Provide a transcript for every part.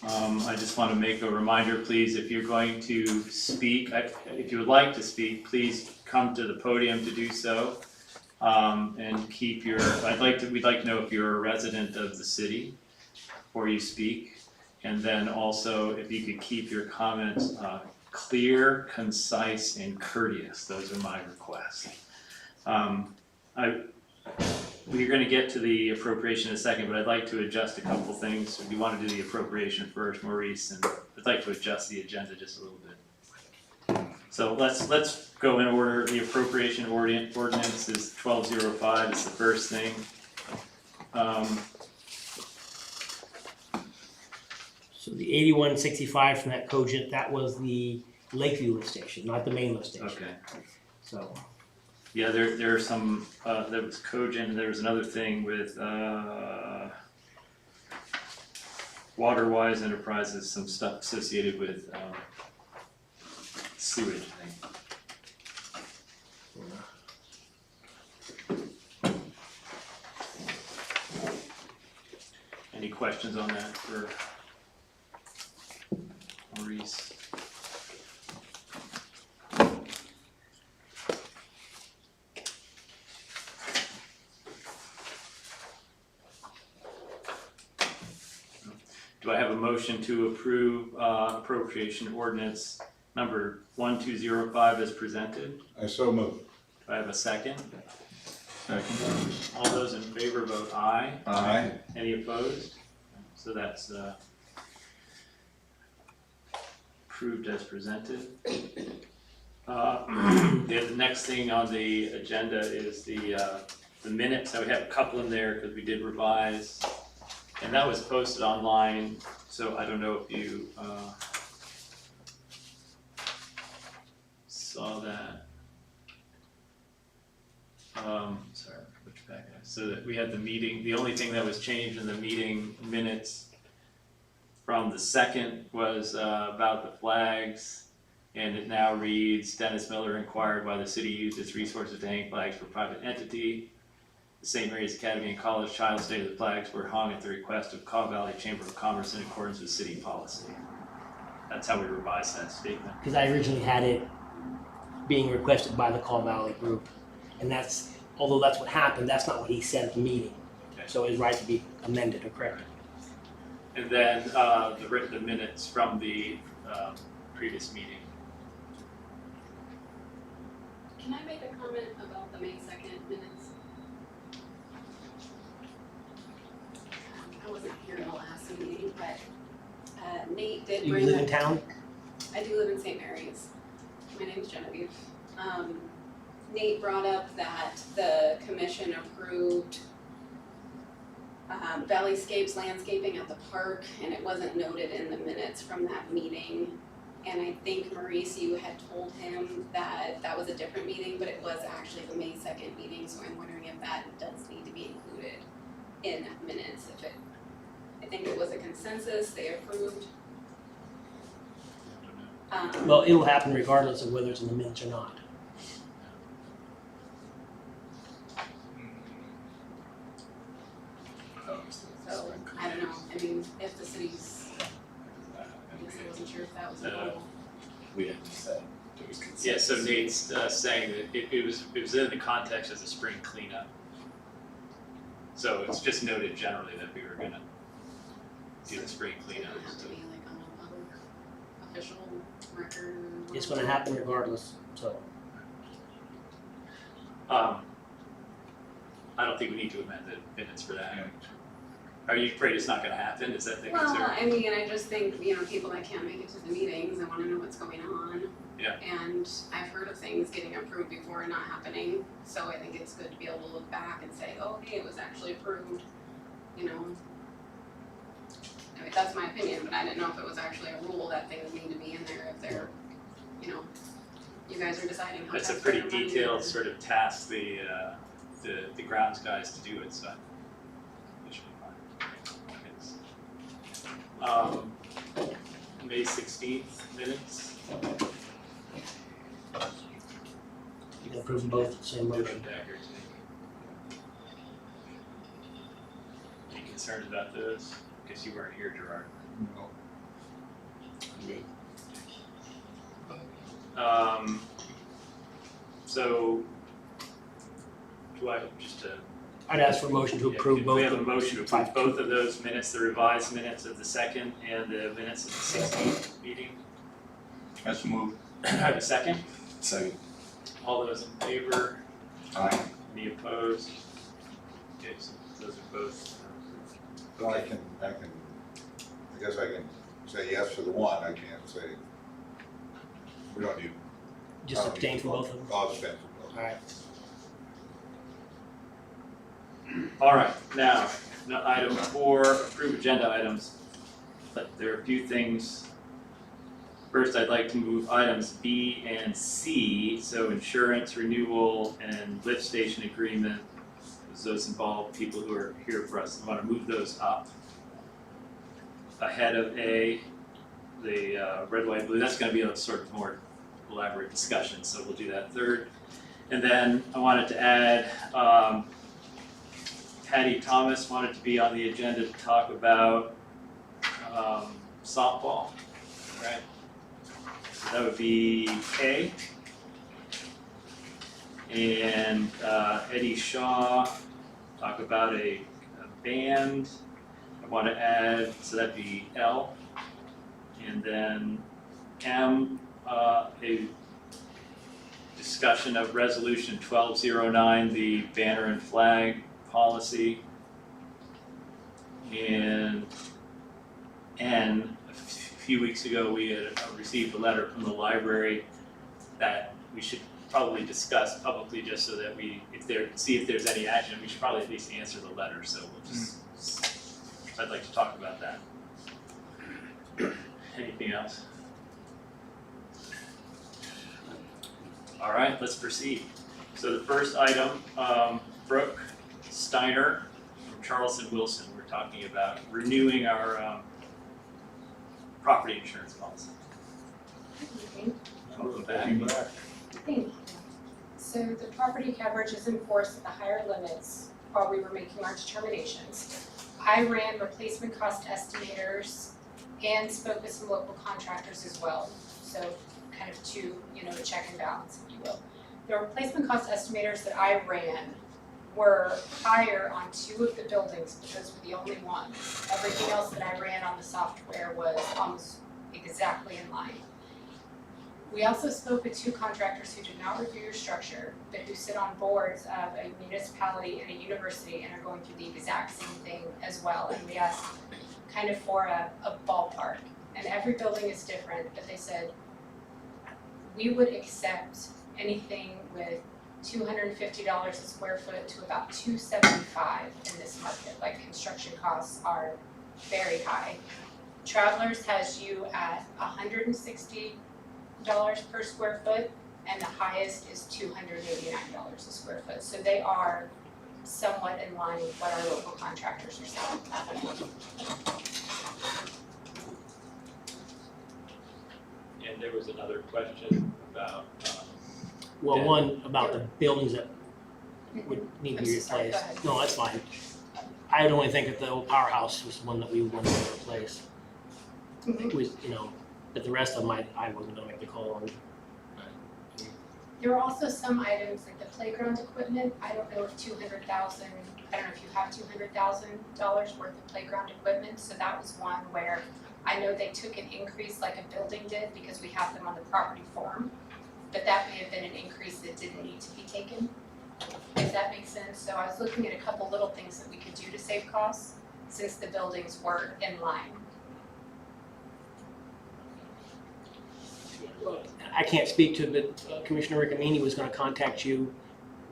I just want to make a reminder, please, if you're going to speak, if you would like to speak, please come to the podium to do so. And keep your, we'd like to know if you're a resident of the city before you speak. And then also if you could keep your comments clear, concise, and courteous. Those are my requests. We're going to get to the appropriation in a second, but I'd like to adjust a couple things. If you want to do the appropriation first, Maurice, and I'd like to adjust the agenda just a little bit. So let's go in order. The appropriation ordinance is 1205. It's the first thing. So the 8165 from that cogent, that was the Lakeview lift station, not the main lift station. Okay. So Yeah, there are some. There was cogent. There was another thing with Waterwise Enterprises. Some stuff associated with sewage. I think. Any questions on that for Maurice? Do I have a motion to approve appropriation ordinance number 1205 as presented? I so move. Do I have a second? Second. All those in favor vote aye. Aye. Any opposed? So that's approved as presented. The next thing on the agenda is the minutes. So we have a couple in there because we did revise. And that was posted online, so I don't know if you saw that. Sorry, which back. So that we had the meeting, the only thing that was changed in the meeting minutes from the second was about the flags, and it now reads, Dennis Miller inquired why the city used its resources to hang flags for private entity. The St. Mary's Academy and College Child State of the flags were hung at the request of Caw Valley Chamber of Commerce in accordance with city policy. That's how we revised that statement. because I originally had it being requested by the Caw Valley group, and that's, although that's what happened, that's not what he said at the meeting. Okay. So it's right to be amended or corrected. And then the minutes from the previous meeting. Can I make a comment about the May 2nd minutes? I wasn't here in the last meeting, but Nate did Do you bring live in up, town? I do live in St. Mary's. My name's Genevieve. Nate brought up that the commission approved Valleyscapes landscaping at the park, and it wasn't noted in the minutes from that meeting. And I think, Maurice, you had told him that that was a different meeting, but it was actually the May 2nd meeting, so I'm wondering if that does need to be included in minutes. If it, I think it was a consensus, they approved. Well, it'll happen regardless of whether it's in the minutes or not. So, I don't know, I mean, if the city's, I guess I wasn't sure if that was a goal. We had to say it was consensus. Yeah, so Nate's saying that it was in the context as a spring cleanup. So it's just noted generally that we were gonna do the spring It cleanup. doesn't have to be like on a public official record or. It's gonna happen regardless, so. I don't think we need to amend the minutes for that. Are you afraid it's not gonna happen? Is that the Well, concern? I mean, I just think, you know, people that can't make it to the meetings, I wanna know what's going on. Yeah. And I've heard of things getting approved before and not happening, so I think it's good to be able to look back and say, oh, hey, it was actually approved, you know. I mean, that's my opinion, but I didn't know if it was actually a rule that they would need to be in there if they're, you know, you guys are deciding how. It's a taxpayer pretty money detailed is. sort of task, the grounds guys to do it, so it should be fine. May 16th minutes. You can approve them both at the same motion. Different daggers. Any concerns about those? Guess you weren't here, Gerard. No. good. So, do I just I'd ask for a motion to approve both. We have a of- motion to approve both of those minutes, the revised minutes of the 2nd and the minutes of the 16th meeting. Let's move. I have a second. Second. All those in favor? Aye. Any opposed? Okay, so those are both. Well, I guess I can say yes for the one, I can't say, we don't need. Just I don't abstain need to from vote. both of them. I'll abstain from both. All right. All right, now, item 4, approve agenda items. But there are a few things. First, I'd like to move items B and C, so insurance renewal and lift station agreement. Those involve people who are here for us. I want to move those up ahead of A, the red, white, blue. That's going to be a sort of more elaborate discussion, so we'll do that third. And then I wanted to add, Patty Thomas wanted to be on the agenda to talk about softball, right? So that would be K. And Eddie Shaw, talk about a band. I want to add, so that'd be L. And then M, a discussion of resolution 1209, the banner and flag policy. And N, a few weeks ago, we had received a letter from the library that we should probably discuss publicly, just so that see if there's any action. We should probably at least answer the letter, so we'll just, I'd like to talk about that. Anything else? All right, let's proceed. So the first item, Brooke Steiner from Charles and Wilson, we're talking about renewing our property insurance policy. Welcome back. Thank you. So the property coverage is enforced at the higher limits while we were making our determinations. I ran replacement cost estimators and spoke with some local contractors as well. So kind of two, a check and balance, if you will. The replacement cost estimators that I ran were higher on 2 of the buildings, but those were the only ones. Everything else that I ran on the software was almost exactly in line. We also spoke with 2 contractors who did not review your structure, but who sit on boards of a municipality and a university and are going through the exact same thing as well. And we asked kind of for a ballpark. And every building is different, but they said, we would accept anything with $250 a square foot to about $275 in this market. Like, construction costs are very high. Travelers has you at $160 per square foot, and the highest is $289 a square foot. So they are somewhat in line with what our local contractors are selling. And there was another question about, Well, Yeah. one about the buildings that would need to be I'm so sorry, go replaced. ahead. No, that's fine. I would only think that the old powerhouse was one that we wanted to replace. Mhm. Was, but the rest of them, I wasn't gonna make the call on. There are also some items like the playground equipment. I don't know if I don't know if you have $200,000 worth of playground equipment. So that was one where I know they took an increase like a building did because we have them on the property form. But that may have been an increase that didn't need to be taken, if that makes sense. So I was looking at a couple little things that we could do to save costs since the buildings were in line. I can't speak to, but Commissioner Rickamini was gonna contact you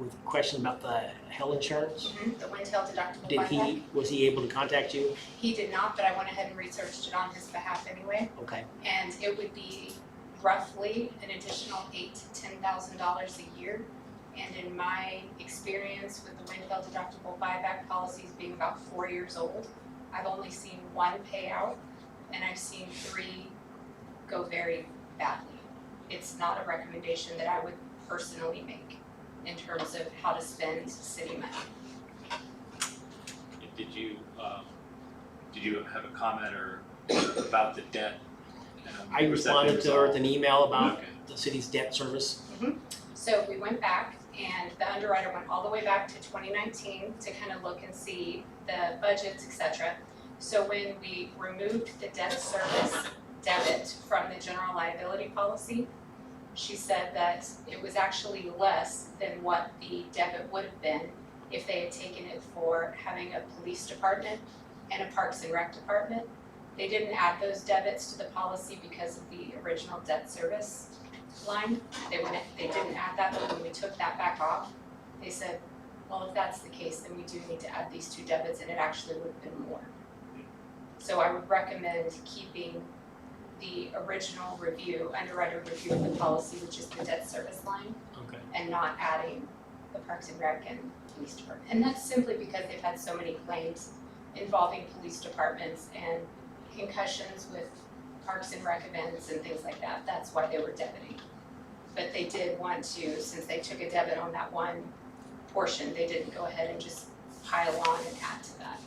with a question about the health insurance. The wind-tail deductible buyback. Was he able to contact you? He did not, but I went ahead and researched it on his behalf anyway. Okay, And it would be roughly an additional $8,000 to $10,000 a year. And in my experience with the wind-tail deductible buyback policies being about 4 years old, I've only seen 1 payout, and I've seen 3 go very badly. It's not a recommendation that I would personally make in terms of how to spend city money. did you have a comment or about the debt I responded to her with an email about Okay. the city's debt service. So we went back and the underwriter went all the way back to 2019 to kind of look and see the budgets, et cetera. So when we removed the debt service debit from the general liability policy, she said that it was actually less than what the debit would have been if they had taken it for having a police department and a Parks and Rec department. They didn't add those debits to the policy because of the original debt service line. They didn't add that, but when we took that back off, they said, well, if that's the case, then we do need to add these two debits, and it actually would have been more. So I would recommend keeping the original review, underwriter review of the policy, which is the debt service line, Okay. and not adding the Parks and Rec and Police Department. And that's simply because they've had so many claims involving police departments and concussions with Parks and Rec events and things like that. That's why they were debiting. But they did want to, since they took a debit on that one portion, they didn't go ahead and just pile on and add to that.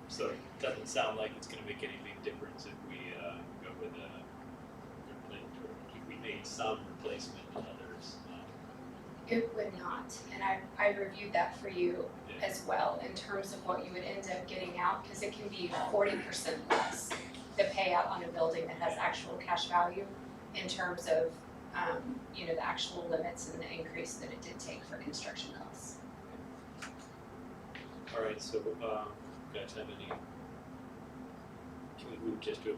So it doesn't sound like it's gonna make any big difference if we go with we made some replacement and others. It would not, and I reviewed that for you Yeah. as well in terms of what you would end up getting out, because it can be 40% less, the payout on a building that has actual cash value in terms of, the actual limits and the increase that it did take for construction costs. All right, so guys have any? Can we move just to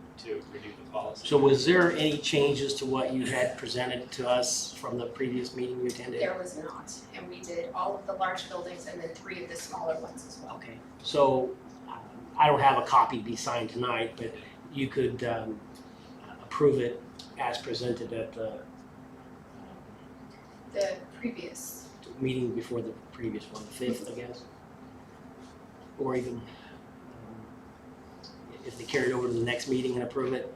renew the policy? So was there any changes to what you had presented to us from the previous meeting you attended? There was not, and we did all of the large buildings and then 3 of the smaller ones as well. Okay, so I don't have a copy to be signed tonight, but you could approve it as presented at the The previous, meeting before the previous one, the 5th, I guess. Or even if they carry it over to the next meeting and approve it,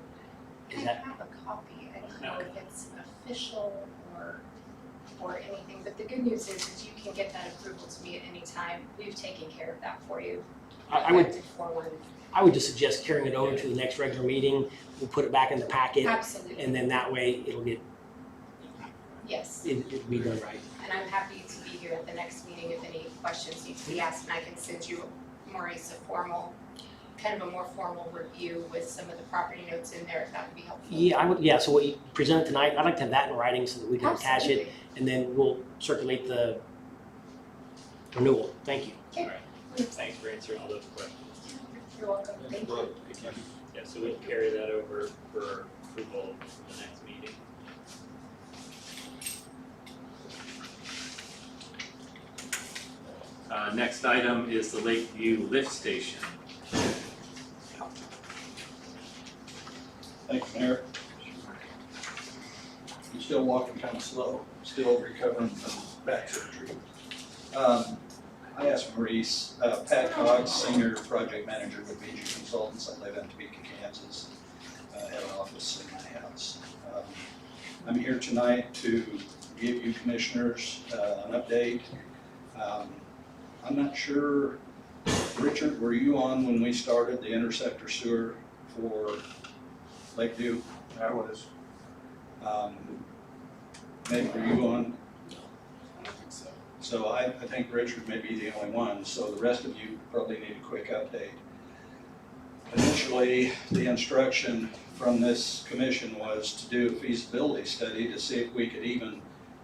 I is that, have a copy, I don't know if it's official or anything, but the good news is you can get that approval to me at any time. We've taken care of that for you. I would Effective 4/1. I would just suggest carrying it over to the next regular meeting, we'll put it back in the packet, Absolutely, and then that way it'll yes, it'll be done right. and I'm happy to be here at the next meeting if any questions need to be asked, and I can send you, Maurice, kind of a more formal review with some of the property notes in there, if that would be helpful. Yeah, so what you presented tonight, I'd like to have that in writing so that we can attach it, Absolutely. and then we'll circulate the renewal. Thank you. All right, thanks for answering all those questions. You're welcome, thank you. Yeah, so we'll carry that over for approval for the next meeting. Next item is the Lakeview Lift Station. Thanks, Mayor. I'm still walking kind of slow, still recovering from back surgery. I asked Maurice, Pat Cox, Senior Project Manager with BG Consultants, I live in Topeka, Kansas, have an office in my house. I'm here tonight to give you commissioners an update. I'm not sure, Richard, were you on when we started the interceptor sewer for Lakeview? I was. Nate, were you on? I don't think so. So I think Richard may be the only one, so the rest of you probably need a quick update. Initially, the instruction from this commission was to do a feasibility study to see if we could even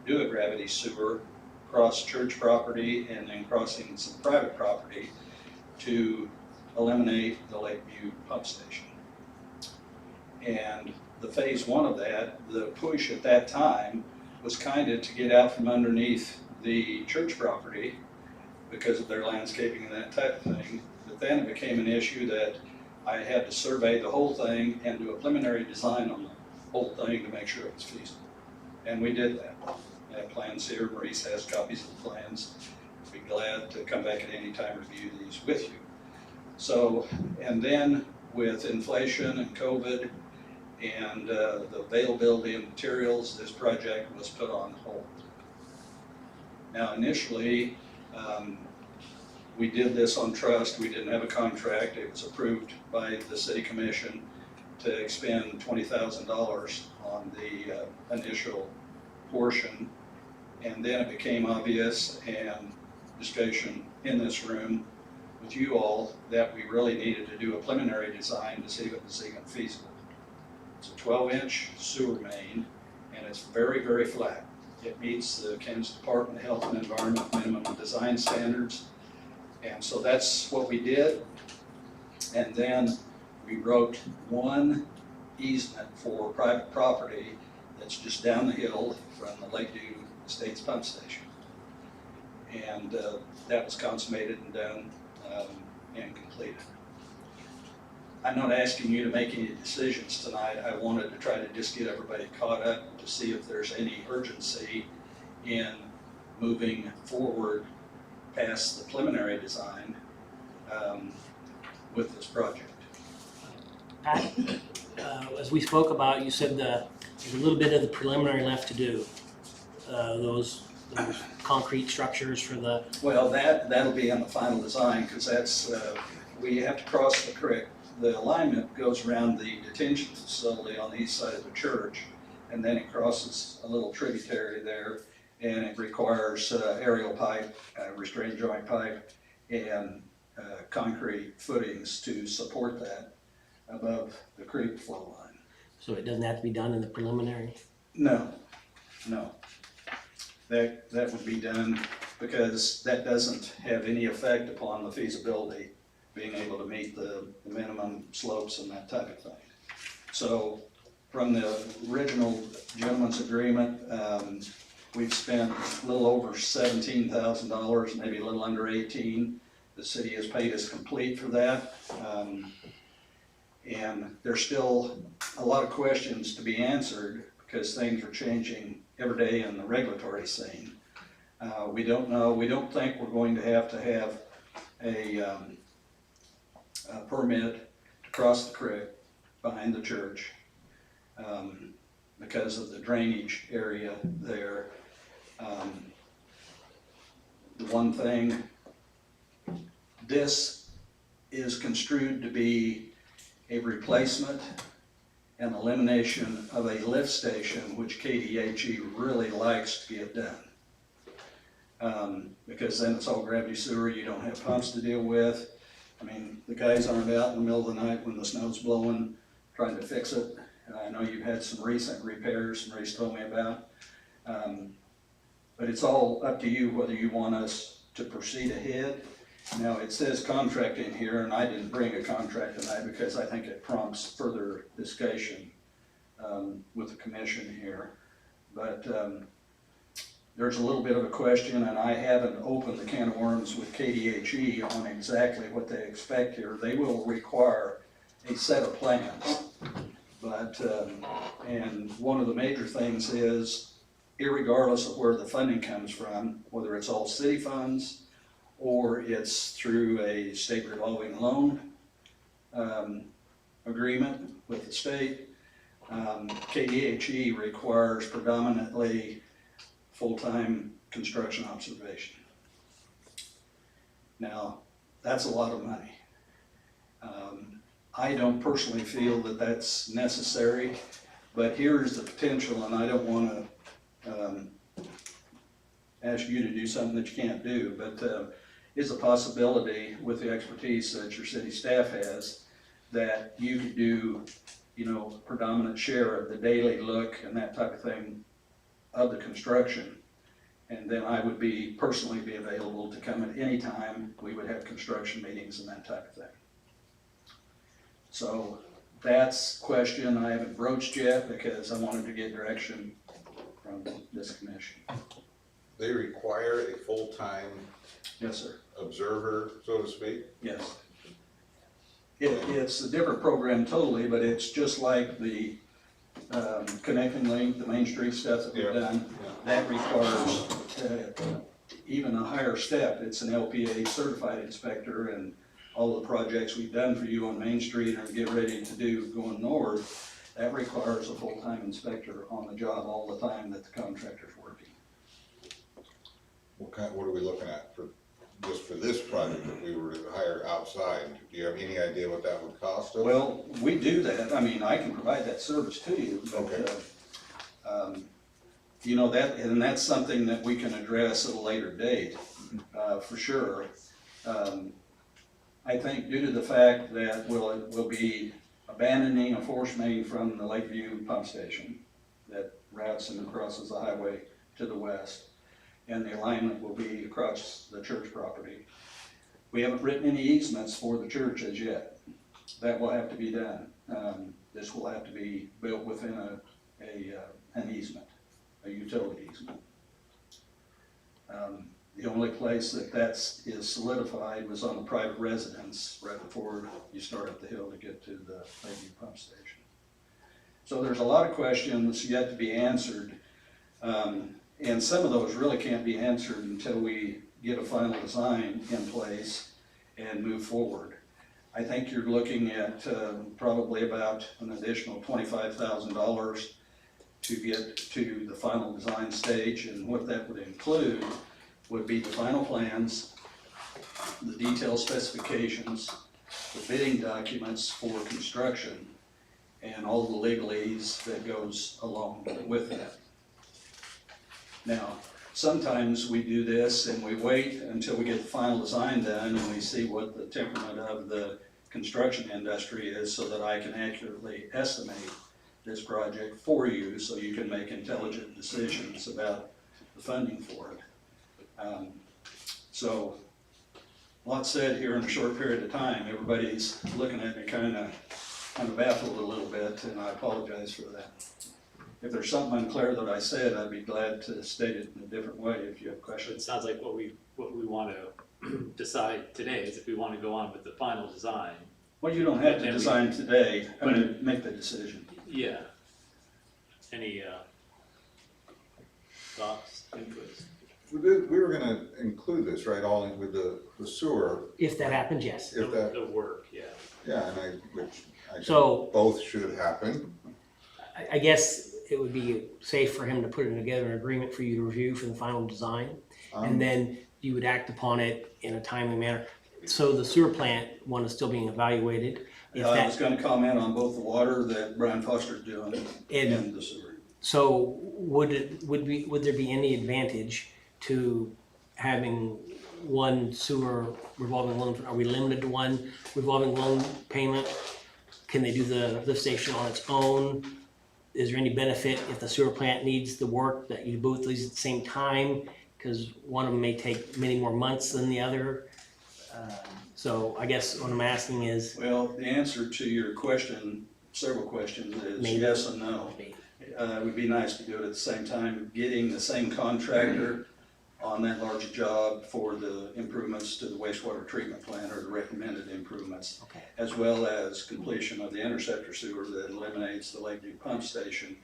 do a gravity sewer across church property and then crossing some private property to eliminate the Lakeview pump station. And the phase 1 of that, the push at that time was kind of to get out from underneath the church property because of their landscaping and that type of thing. But then it became an issue that I had to survey the whole thing and do a preliminary design on the whole thing to make sure it was feasible. And we did that. I have plans here, Maurice has copies of the plans. I'd be glad to come back at any time and review these with you. So, and then with inflation and COVID and the availability of materials, this project was put on hold. Now initially, we did this on trust, we didn't have a contract, it was approved by the city commission to expend $20,000 on the initial portion. And then it became obvious, and discussion in this room with you all, that we really needed to do a preliminary design to see if it was even feasible. It's a 12-inch sewer main, and it's very, very flat. It meets the Kansas Department of Health and Environment minimum design standards. And so that's what we did. And then we wrote one easement for private property that's just down the hill from the Lakeview Estates pump station. And that was consummated and done and completed. I'm not asking you to make any decisions tonight. I wanted to try to just get everybody caught up to see if there's any urgency in moving forward past the preliminary design with this project. Pat, as we spoke about, you said there's a little bit of the preliminary left to do. Those concrete structures for the, Well, that'll be in the final design, because that's, we have to cross the creek. The alignment goes around the detention facility on the east side of the church, and then it crosses a little tributary there, and it requires aerial pipe, restraint joint pipe, and concrete footings to support that above the creek flow line. so it doesn't have to be done in the preliminary? No. That would be done because that doesn't have any effect upon the feasibility, being able to meet the minimum slopes and that type of thing. So from the original gentleman's agreement, we've spent a little over $17,000, maybe a little under 18. The city has paid us complete for that. And there's still a lot of questions to be answered because things are changing every day in the regulatory scene. We don't know, we don't think we're going to have a permit to cross the creek behind the church because of the drainage area there. The one thing, this is construed to be a replacement and elimination of a lift station, which KDHE really likes to get done. Because then it's all gravity sewer, you don't have pumps to deal with. I mean, the guys aren't out in the middle of the night when the snow's blowing, trying to fix it. I know you've had some recent repairs Maurice told me about. But it's all up to you whether you want us to proceed ahead. Now, it says contract in here, and I didn't bring a contract tonight because I think it prompts further discussion with the commission here. But there's a little bit of a question, and I haven't opened the can of worms with KDHE on exactly what they expect here. They will require a set of plans. But, and one of the major things is, irregardless of where the funding comes from, whether it's all city funds or it's through a state revolving loan agreement with the state, KDHE requires predominantly full-time construction observation. Now, that's a lot of money. I don't personally feel that that's necessary, but here's the potential, and I don't want to ask you to do something that you can't do, but is a possibility with the expertise that your city staff has that you could do, you know, predominant share of the daily look and that type of thing of the construction. And then I would personally be available to come at any time. We would have construction meetings and that type of thing. So that's a question I haven't broached yet because I wanted to get direction from this commission. They require a full-time Yes, sir. observer, so to speak? Yes. It's a different program totally, but it's just like the Connecting Link, the Main Street stuff that we've done. That requires even a higher step. It's an LPA certified inspector, and all the projects we've done for you on Main Street and get ready to do going north, that requires a full-time inspector on the job all the time that the contractor's working. What are we looking at for just for this project, if we were to hire outside, do you have any idea what that would cost us? Well, we do that, I mean, I can provide that service to you, Okay. but, you know, and that's something that we can address at a later date, for sure. I think due to the fact that we'll be abandoning a force main from the Lakeview pump station that routes and crosses the highway to the west, and the alignment will be across the church property. We haven't written any easements for the church as yet. That will have to be done. This will have to be built within an easement, a utility easement. The only place that is solidified was on a private residence right before you start up the hill to get to the Lakeview pump station. So there's a lot of questions yet to be answered. And some of those really can't be answered until we get a final design in place and move forward. I think you're looking at probably about an additional $25,000 to get to the final design stage, and what that would include would be the final plans, the detailed specifications, the bidding documents for construction, and all the legalese that goes along with that. Now, sometimes we do this and we wait until we get the final design done and we see what the temperament of the construction industry is so that I can accurately estimate this project for you so you can make intelligent decisions about the funding for it. So, a lot said here in a short period of time. Everybody's looking at me kind of baffled a little bit, and I apologize for that. If there's something unclear that I said, I'd be glad to state it in a different way if you have It questions. sounds like what we want to decide today is if we want to go on with the final design. Well, you don't have to And we- design today, make the decision. Yeah. Any thoughts, inputs? We were gonna include this, right, all in with the sewer, If that happens, yes. if that, The work, yeah. yeah, which I think So- both should happen. I guess it would be safe for him to put it together an agreement for you to review for the final design. And then you would act upon it in a timely manner. So the sewer plant one is still being evaluated. If I that, was gonna comment on both the water that Brian Foster's doing and and the sewer. so would there be any advantage to having one sewer revolving loan? Are we limited to one revolving loan payment? Can they do the lift station on its own? Is there any benefit if the sewer plant needs the work that you do both these at the same time? Because one of them may take many more months than the other. So I guess what I'm asking is, Well, the answer to your question, several questions, is Maybe. yes and no. It would be nice to do it at the same time, getting the same contractor on that large job for the improvements to the wastewater treatment plant or the recommended improvements, okay. as well as completion of the interceptor sewer that eliminates the Lakeview pump station.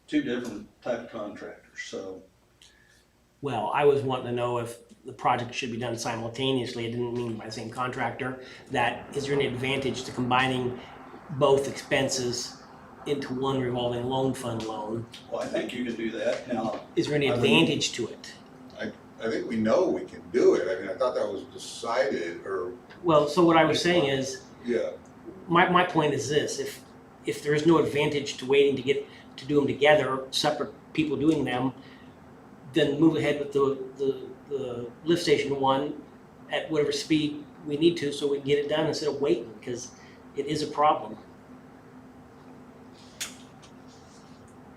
Two different type of contractors, so. Well, I was wanting to know if the project should be done simultaneously. I didn't mean by the same contractor. Is there any advantage to combining both expenses into one revolving loan fund loan? Well, I think you can do that. Now, Is there any I would- advantage to it? I think we know we can do it. I mean, I thought that was decided, or, Well, so what I was saying is, yeah, my point is this: if there is no advantage to waiting to do them together, separate people doing them, then move ahead with the lift station one at whatever speed we need to, so we can get it done instead of waiting, because it is a problem.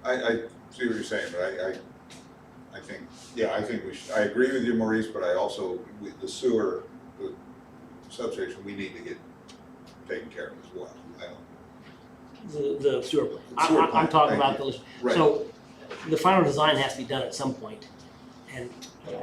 I see what you're saying, but I think, yeah, I think we should, I agree with you, Maurice, but I also, with the sewer, the substation, we need to get taken care of as well. I don't, The sewer plant. Sewer I'm plant, talking thank about you. the lift. right. So the final design has to be done at some point, and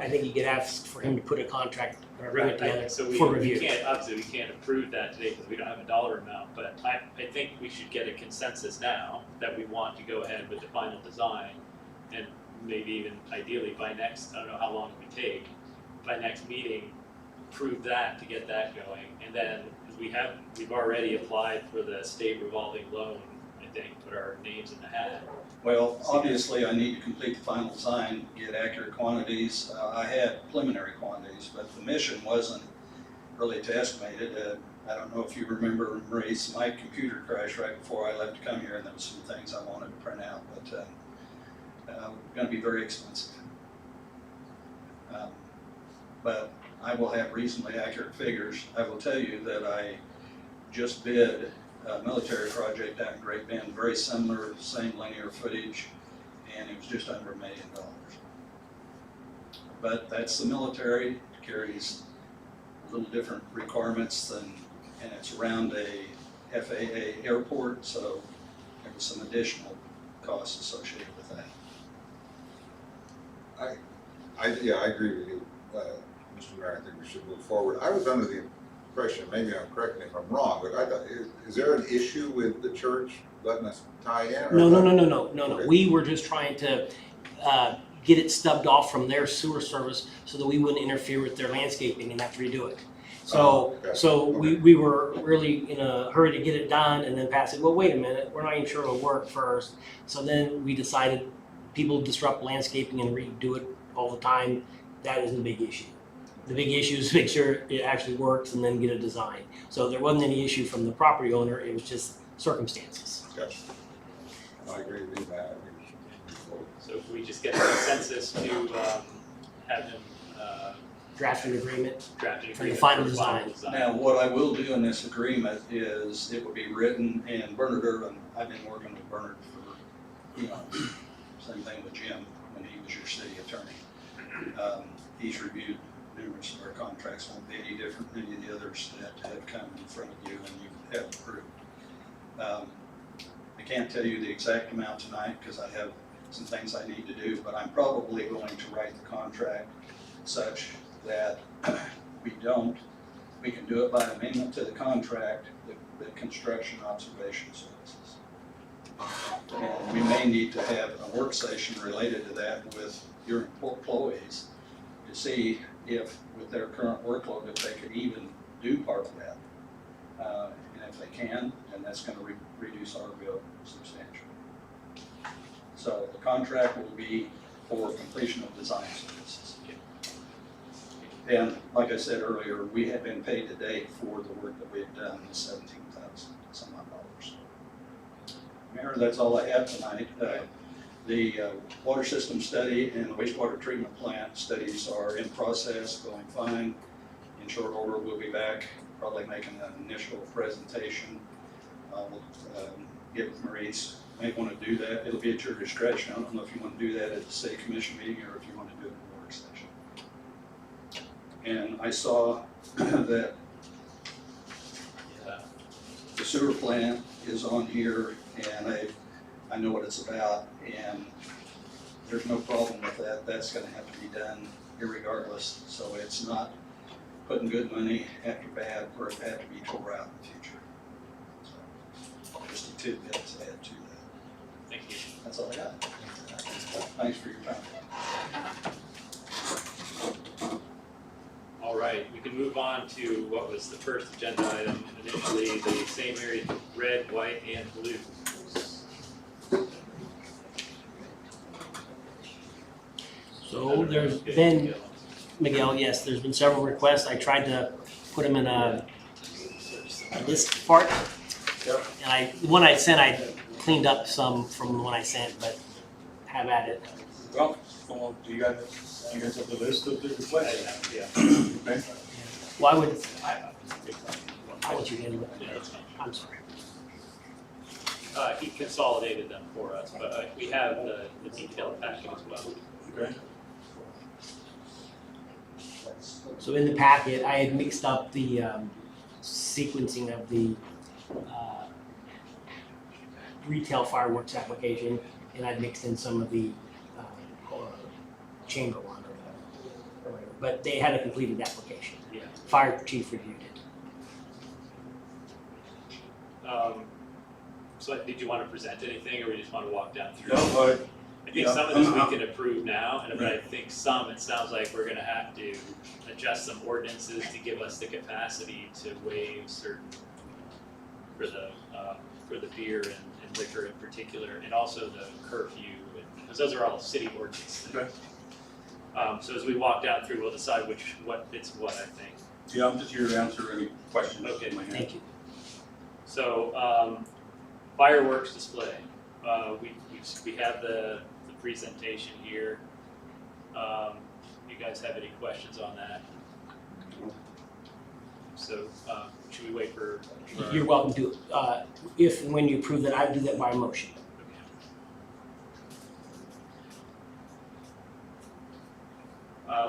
I think you could ask for him to put a contract or agreement together So for we review. can't, obviously, we can't approve that today because we don't have a dollar amount, but I think we should get a consensus now that we want to go ahead with the final design, and maybe even ideally by next, I don't know how long it would take, by next meeting, prove that to get that going, and then, because we've already applied for the state revolving loan, think, put our names in the hat. Well, obviously, I need to complete the final design, get accurate quantities. I had preliminary quantities, but the mission wasn't really to estimate it. I don't know if you remember, Maurice, my computer crashed right before I left to come here, and there was some things I wanted to print out, but gonna be very expensive. But I will have reasonably accurate figures. I will tell you that I just bid a military project out in Great Bend, very similar, same linear footage, and it was just under $1 million. But that's the military, carries a little different requirements than, and it's around a FAA airport, so there was some additional costs associated with that. I agree with you, Mr. Mayor, I think we should move forward. I was under the impression, maybe I'm correct me if I'm wrong, but I thought, is there an issue with the church letting us tie in? or No. Okay. We were just trying to get it stubbed off from their sewer service so that we wouldn't interfere with their landscaping and have to redo it. Oh, gotcha. So Okay. we were really in a hurry to get it done and then pass it. Well, wait a minute, we're not even sure it'll work first. So then we decided people disrupt landscaping and redo it all the time. That isn't a big issue. The big issue is make sure it actually works and then get a design. So there wasn't any issue from the property owner, it was just circumstances. Gotcha. I agree with you, Matt. I think we should move forward. So if we just get a consensus to have him Draft an agreement. draft an For the agreement final for design. Now, what I will do in this agreement is it will be written, and Bernard Irvin, I've been working with Bernard for, same thing with Jim when he was your city attorney. He's reviewed numerous of our contracts, won't be any different than any of the others that have come in front of you and you have approved. I can't tell you the exact amount tonight because I have some things I need to do, but I'm probably going to write the contract such that we can do it by amendment to the contract, the construction observation services. And we may need to have a work session related to that with your employees to see if, with their current workload, if they could even do part of that. And if they can, then that's gonna reduce our bill substantially. So the contract will be for completion of design services. And like I said earlier, we have been paid to date for the work that we've done, $17,000 some odd dollars. Mayor, that's all I have tonight. The water system study and the wastewater treatment plant studies are in process, going fine. In short order, we'll be back, probably making an initial presentation. We'll get with Maurice. May want to do that. It'll be at your discretion. I don't know if you want to do that at the city commission meeting or if you want to do it in a work session. And I saw that the sewer plant is on here, and I know what it's about, and there's no problem with that. That's gonna have to be done irregardless, so it's not putting good money after bad where it had to be tore out in the future. So, just a tidbit to add to that. Thank you. That's all I got. Thanks for your time. All right, we can move on to what was the first agenda item, initially the same area, red, white, and blue. So there's been, Miguel, yes, there's been several requests. I tried to put them in a list part. Yep. And the one I sent, I cleaned up some from the one I sent, but have at it. Well, do you guys have the list of the requests? Yeah. Okay. Well, I'll let you handle it. Yeah, that's fine. I'm sorry. He consolidated them for us, but we have the detailed packet as well. Okay. So in the packet, I had mixed up the sequencing of the retail fireworks application, and I'd mixed in some of the chamber one or whatever. But they had a completed application. Yeah. Fire chief reviewed it. So did you want to present anything, or we just want to walk down through? No, but I think yeah, some of this we I'm- can approve now, but I think some, it sounds like we're gonna have to adjust some ordinances to give us the capacity to waive certain for the beer and liquor in particular, and also the curfew, because those are all city ordinances. Okay. So as we walk down through, we'll decide what fits what, I think. Yeah, I'm just here to answer any questions. Okay, you might have. Thank you. So, fireworks display, we have the presentation here. You guys have any questions on that? So, should we wait for? You're welcome to, if and when you approve that, I would do that by motion.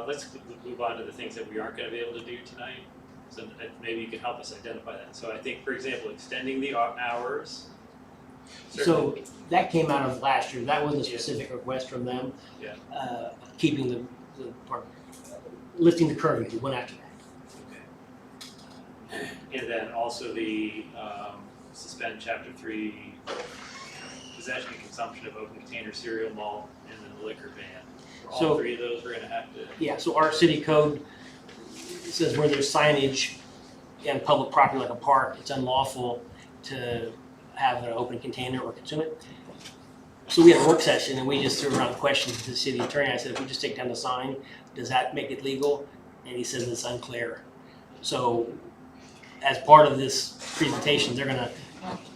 Let's move on to the things that we aren't gonna be able to do tonight. So maybe you can help us identify that. So I think, for example, extending the hours. So that came out of last year, that was a specific request from them. Yeah. Keeping the part, lifting the curfew, we went after that. Okay. And then also the suspend chapter 3, possession and consumption of open container cereal malt, and then the liquor ban. For all So- three of those, we're gonna have to. Yeah, so our city code says where there's signage in public property like a park, it's unlawful to have an open container or consume it. So we had a work session and we just threw around questions to the city attorney. I said, if we just take down the sign, does that make it legal? And he says it's unclear. So as part of this presentation, they're gonna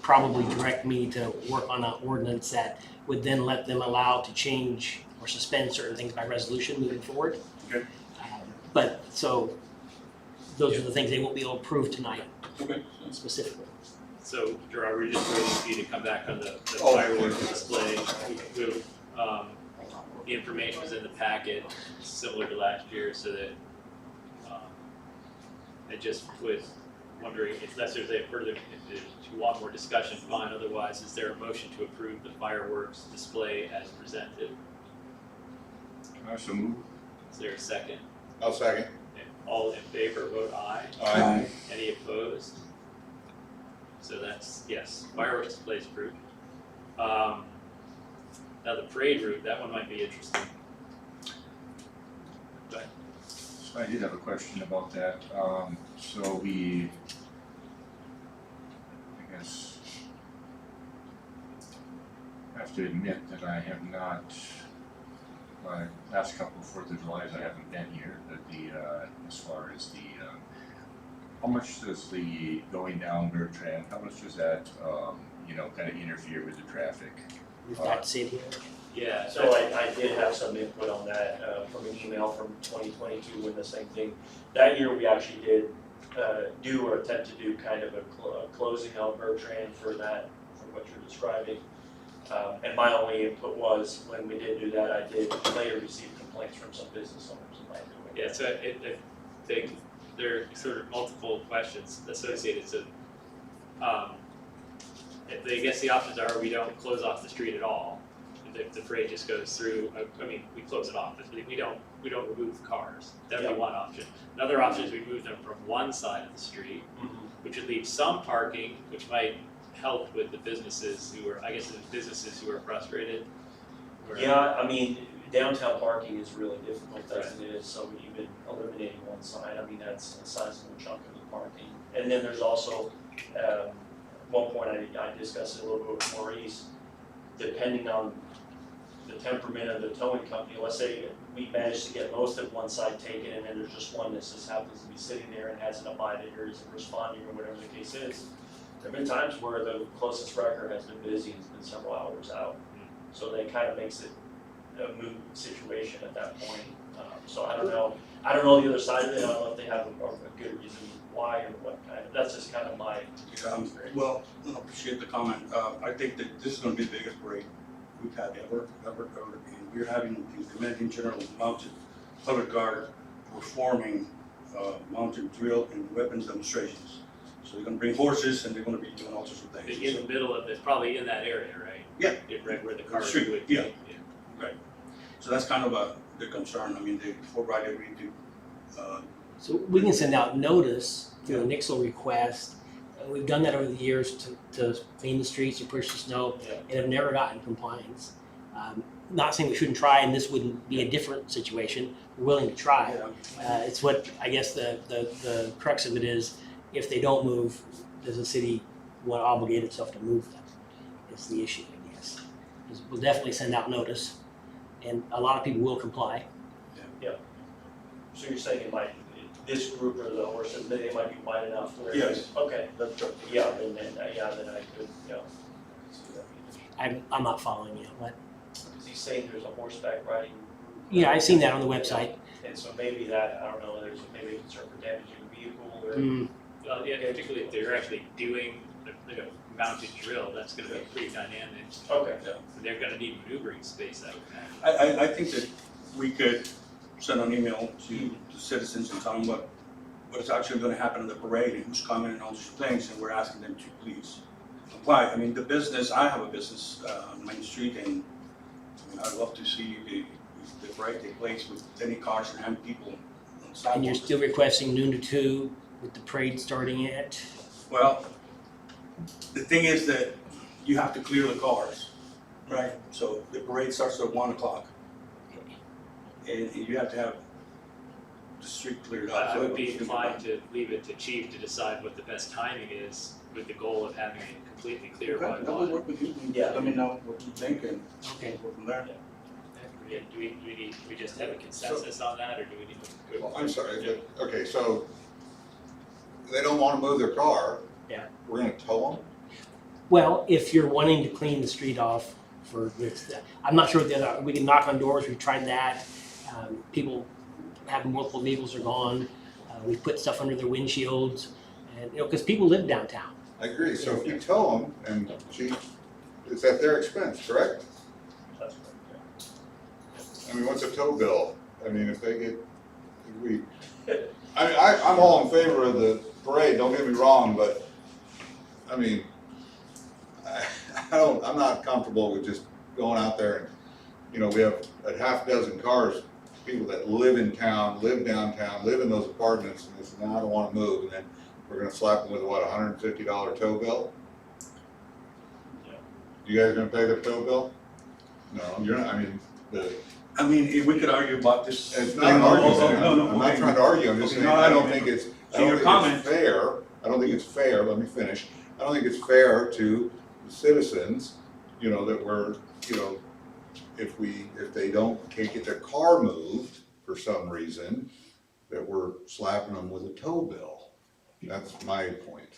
probably direct me to work on an ordinance that would then let them allow to change or suspend certain things by resolution moving forward. Okay. But, so, those are the things they won't be able to approve tonight Okay. specifically. So Gerard, we're just waiting for you to come back on the Oh. fireworks display. The information was in the packet, similar to last year, so that I just was wondering if there's a further, if you want more discussion, fine. Otherwise, is there a motion to approve the fireworks display as presented? So move. Is there a second? I'll second. Okay, all in favor, vote aye. Aye. Any opposed? So that's, yes, fireworks display is approved. Now the parade route, that one might be interesting. Go ahead. So I did have a question about that. So we, I guess, have to admit that I have not, my last couple of 4th of Julys, I haven't been here, but as far as how much does the going down Bertrand, how much does that, kind of interfere with the traffic? We've got to see it here. Yeah, So I did have some input on that from an email from 2022 when the same thing. That year, we actually did do or attempt to do kind of a closing of Bertrand for that, for what you're describing. And my only input was, when we did do that, I did later receive complaints from some business owners about doing yeah, so there are sort of multiple questions associated, so, I guess the options are we don't close off the street at all. If the parade just goes through, we close it off, but we don't remove the cars. That'd be Yeah. one option. Another option is we move them from one side of the street, which would leave some parking, which might help with the businesses who are frustrated. or- Yeah, I mean, downtown parking is really difficult as it is, so even eliminating one side, I mean, that's a sizable chunk of the parking. And then there's also, one point I discussed it a little bit with Maurice, depending on the temperament of the towing company, let's say we managed to get most of one side taken and then there's just one that just happens to be sitting there and hasn't abided or isn't responding or whatever the case is. There've been times where the closest wrecker has been busy and has been several hours out. So that kind of makes it a moot situation at that point. So I don't know the other side of it, I don't know if they have a good reason why or what kind of, that's just kind of my experience. Well, I appreciate the comment. I think that this is gonna be the biggest parade we've had ever. And we're having the Commanding General Mounted Public Guard performing mounted drill and weapons demonstrations. So they're gonna bring horses and they're gonna be doing all sorts of things. In the middle of it, probably in that area, right? Yeah. Right where the cars Street, would be. yeah. So that's kind of the concern. I mean, Fort Riley agreed to, So we can send out notice through a Nixle request. We've done that over the years to clean the streets and push the snow, Yeah. and have never gotten compliance. Not saying we shouldn't try, and this wouldn't be a different situation. We're willing to try. It's what, I guess the crux of it is, if they don't move, does the city want to obligate itself to move them, is the issue, I guess. 'Cause we'll definitely send out notice, and a lot of people will comply. So you're saying it might, this group or the horses, they might be wide enough where? Yes. Okay, That's right. yeah, then I could, yeah. See that. I'm not following you, what? Because he's saying there's a horseback riding. Yeah, I've seen that on the website. And so maybe that, I don't know, there's maybe a concern for damaging the vehicle or. Mm, Well, yeah, particularly if they're actually doing like a mounted drill, that's gonna be pretty dynamic. Okay. They're gonna need maneuvering space, I would imagine. I think that we could send an email to the citizens and tell them what is actually gonna happen in the parade and who's coming and all these things, and we're asking them to please comply. I mean, the business, I have a business on Main Street, and I mean, I'd love to see the parade take place with any cars and people on sidewalks. and you're still requesting noon to 2 with the parade starting at? Well, the thing is that you have to clear the cars, right? So the parade starts at 1 o'clock. And you have to have the street cleared out. I would be inclined to leave it to chief to decide what the best timing is, with the goal of having it completely clear by Okay, that would 1. work with you. Yeah. Let me know what you think and Okay. go from there. Yeah, do we just have a consensus on that, or do we need to? Well, I'm sorry, but, okay, so they don't wanna move their car. Yeah. We're gonna tow them? Well, if you're wanting to clean the street off for this, I'm not sure that we can knock on doors, we've tried that. People having multiple vehicles are gone. We put stuff under their windshields, and, you know, because people live downtown. I agree, so if you tow them, and it's at their expense, correct? That's correct, I mean, what's a tow bill? I mean, if I'm all in favor of the parade, don't get me wrong, but, I mean, I'm not comfortable with just going out there and, you know, we have a half dozen cars, people that live in town, live downtown, live in those apartments, and they say, no, I don't wanna move, and then we're gonna slap them with, what, $150 tow bill? Yeah. You guys gonna pay the tow bill? No, you're not, I mean, I mean, if we could argue about this. it's not an argument, No, I'm not trying to argue, I'm just Okay, saying, no, I don't think it's, So your comment- fair, I don't think it's fair, let me finish. I don't think it's fair to the citizens, you know, that we're, you know, if they can't get their car moved for some reason, that we're slapping them with a tow bill. That's my point.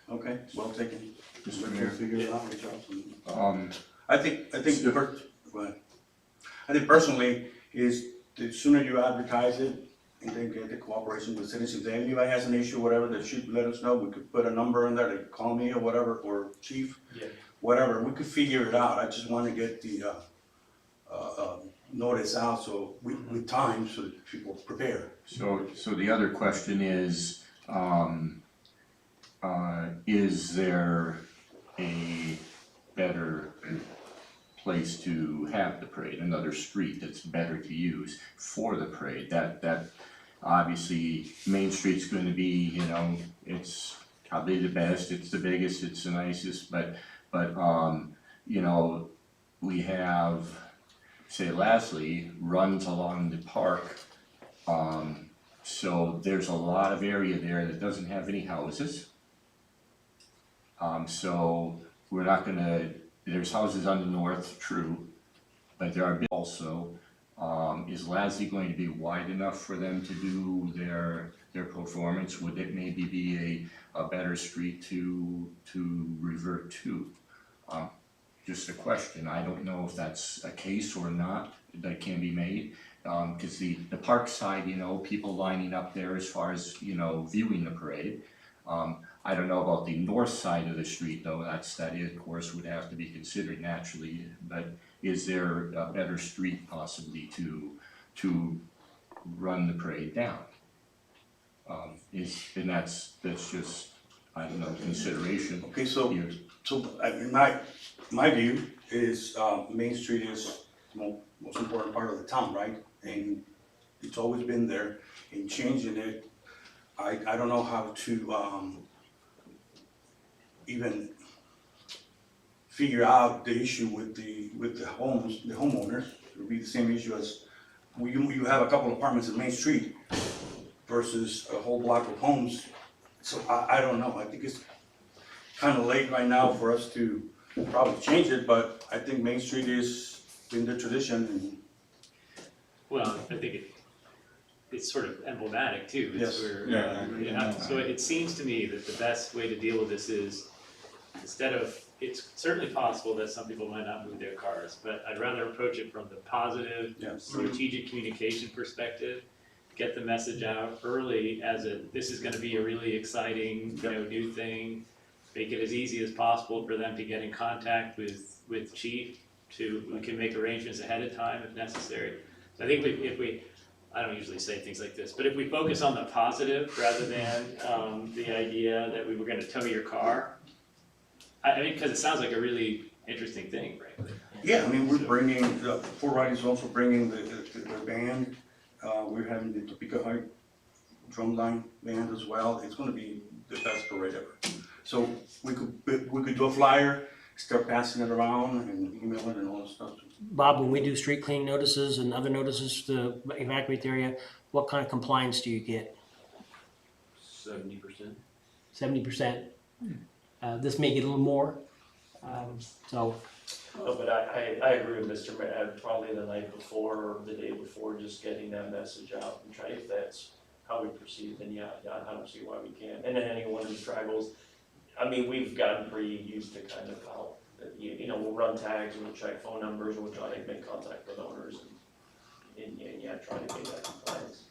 Okay, well taken. Mr. Mayor. Figure it out, reach out to them. I I think go ahead. I think personally is the sooner you advertise it and then get the cooperation with citizens, if anybody has an issue, whatever, they should let us know, we could put a number in there, they call me or whatever, or chief. Yeah. Whatever, we could figure it out, I just wanna get the, notice out so with time, so that people prepare. So the other question is there a better place to have the parade, another street that's better to use for the parade? That obviously Main Street's gonna be, you know, it's probably the best, it's the biggest, it's the nicest, but you know, we have, say Lastly runs along the park. So there's a lot of area there that doesn't have any houses. So we're not gonna, there's houses on the north, true, but there are also, is Lastly going to be wide enough for them to do their performance? Would it maybe be a better street to revert to? Just a question, I don't know if that's a case or not that can be made. Cause the park side, you know, people lining up there as far as, you know, viewing the parade. I don't know about the north side of the street though, that of course would have to be considered naturally, but is there a better street possibly to run the parade down? And that's just, I don't know, consideration. Okay, so in my view is, Main Street is the most important part of the town, right? And it's always been there, and changing it, I don't know how to, even figure out the issue with the homeowners. It would be the same issue as, you have a couple of apartments in Main Street versus a whole block of homes. So I don't know, I think kind of late right now for us to probably change it, but I think Main Street is in the tradition and Well, I think it's sort of emblematic too. It's Yes. where, Yeah, I agree. so it seems to me that the best way to deal with this is, instead of, it's certainly possible that some people might not move their cars, but I'd rather approach it from the positive, yes. strategic communication perspective. Get the message out early as this is gonna be a really exciting, new thing. Make it as easy as possible for them to get in contact with chief we can make arrangements ahead of time if necessary. So I think if we, I don't usually say things like this, but if we focus on the positive rather than, the idea that we were gonna tow your car. I mean, cause it sounds like a really interesting thing, frankly. Yeah, I mean, we're bringing, Fort Riley's also bringing the band. We're having the Topeka High Drumline Band as well. It's gonna be the best parade ever. So we could do a flyer, start passing it around and email it and all that stuff. Bob, when we do street clean notices and other notices to evacuate the area, what kind of compliance do you get? 70%. 70%? This may get a little more, so, No, but I agree with Mr. Mayor, probably the night before or the day before, just getting that message out and try, if that's how we proceed, then yeah, I don't see why we can't. And then anyone who struggles, I mean, we've gotten pretty used to kind of how, we'll run tags, we'll check phone numbers, we'll try to make contact with owners and try to get that compliance.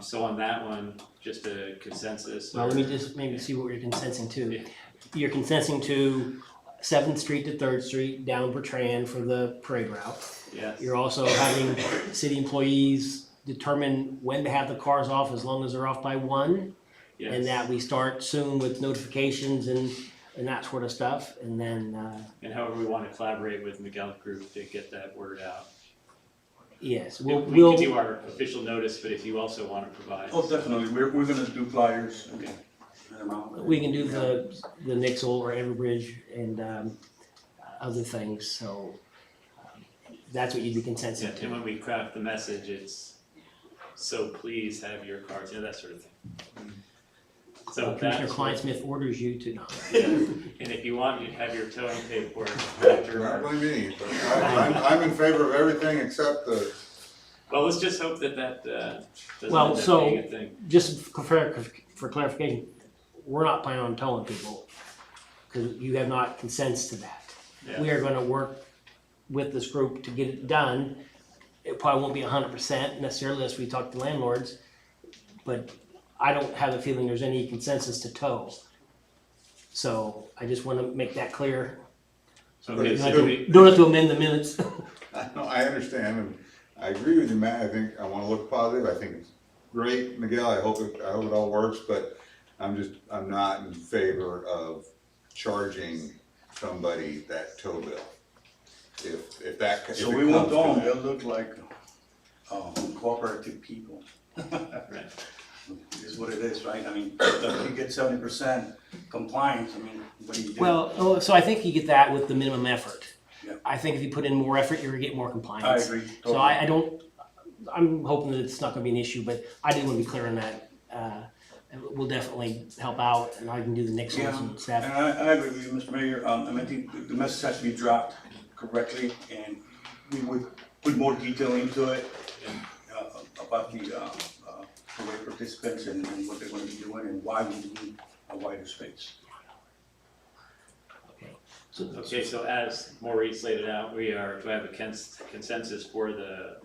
So on that one, just a consensus. well, or- let me just maybe see what you're consenting to. Yeah. You're consenting to 7th Street to 3rd Street down Bertrand for the parade route. Yes. You're also having city employees determine when to have the cars off as long as they're off by 1. Yes. And that we start soon with notifications and that sort of stuff, and then, And however we want to collaborate with Miguel Group to get that word out. yes, We we'll, can do our official notice, but if you also want to provide. Oh, definitely, we're gonna do flyers. Okay. we can do the Nixle or Everbridge and, other things, so that's what you'd be Yeah, consenting and to. when we craft the message, it's, so please have your cards, that sort of thing. So Commissioner that's, Kleinsmith orders you to, no. and if you want, you have your towing paperwork after. Not by me, but I'm in favor of everything except the, Well, let's just hope that doesn't Well, end up so- being a thing. Just for clarification, we're not planning on towing people, because you have not consents to that. Yeah. We are gonna work with this group to get it done. It probably won't be 100% necessarily unless we talk to landlords, but I don't have a feeling there's any consensus to tow. So I just wanna make that clear. Okay, it's so good. we, Don't have to amend the minutes. no, I understand, and I agree with you, Matt, I think, I wanna look positive, I think it's great, Miguel, I hope it all works, but I'm not in favor of charging somebody that tow bill. If that, if So it we won't comes to own, that. they'll look like cooperative people. right. Is what it is, right? I mean, if you get 70% compliance, I mean, what do you do? Well, so I think you get that with the minimum effort. Yeah. I think if you put in more effort, you're gonna get more I compliance. agree. So I'm hoping that it's not gonna be an issue, but I did wanna be clear on that. We'll definitely help out, and I can do the Nixons Yeah, and and stuff. I agree with you, Mr. Mayor. I mean, I think the message has to be dropped correctly, and we would put more detail into it about the parade participants and what they're gonna be doing and why we need a wider space. Okay, so as Maurice laid it out, we have a consensus for the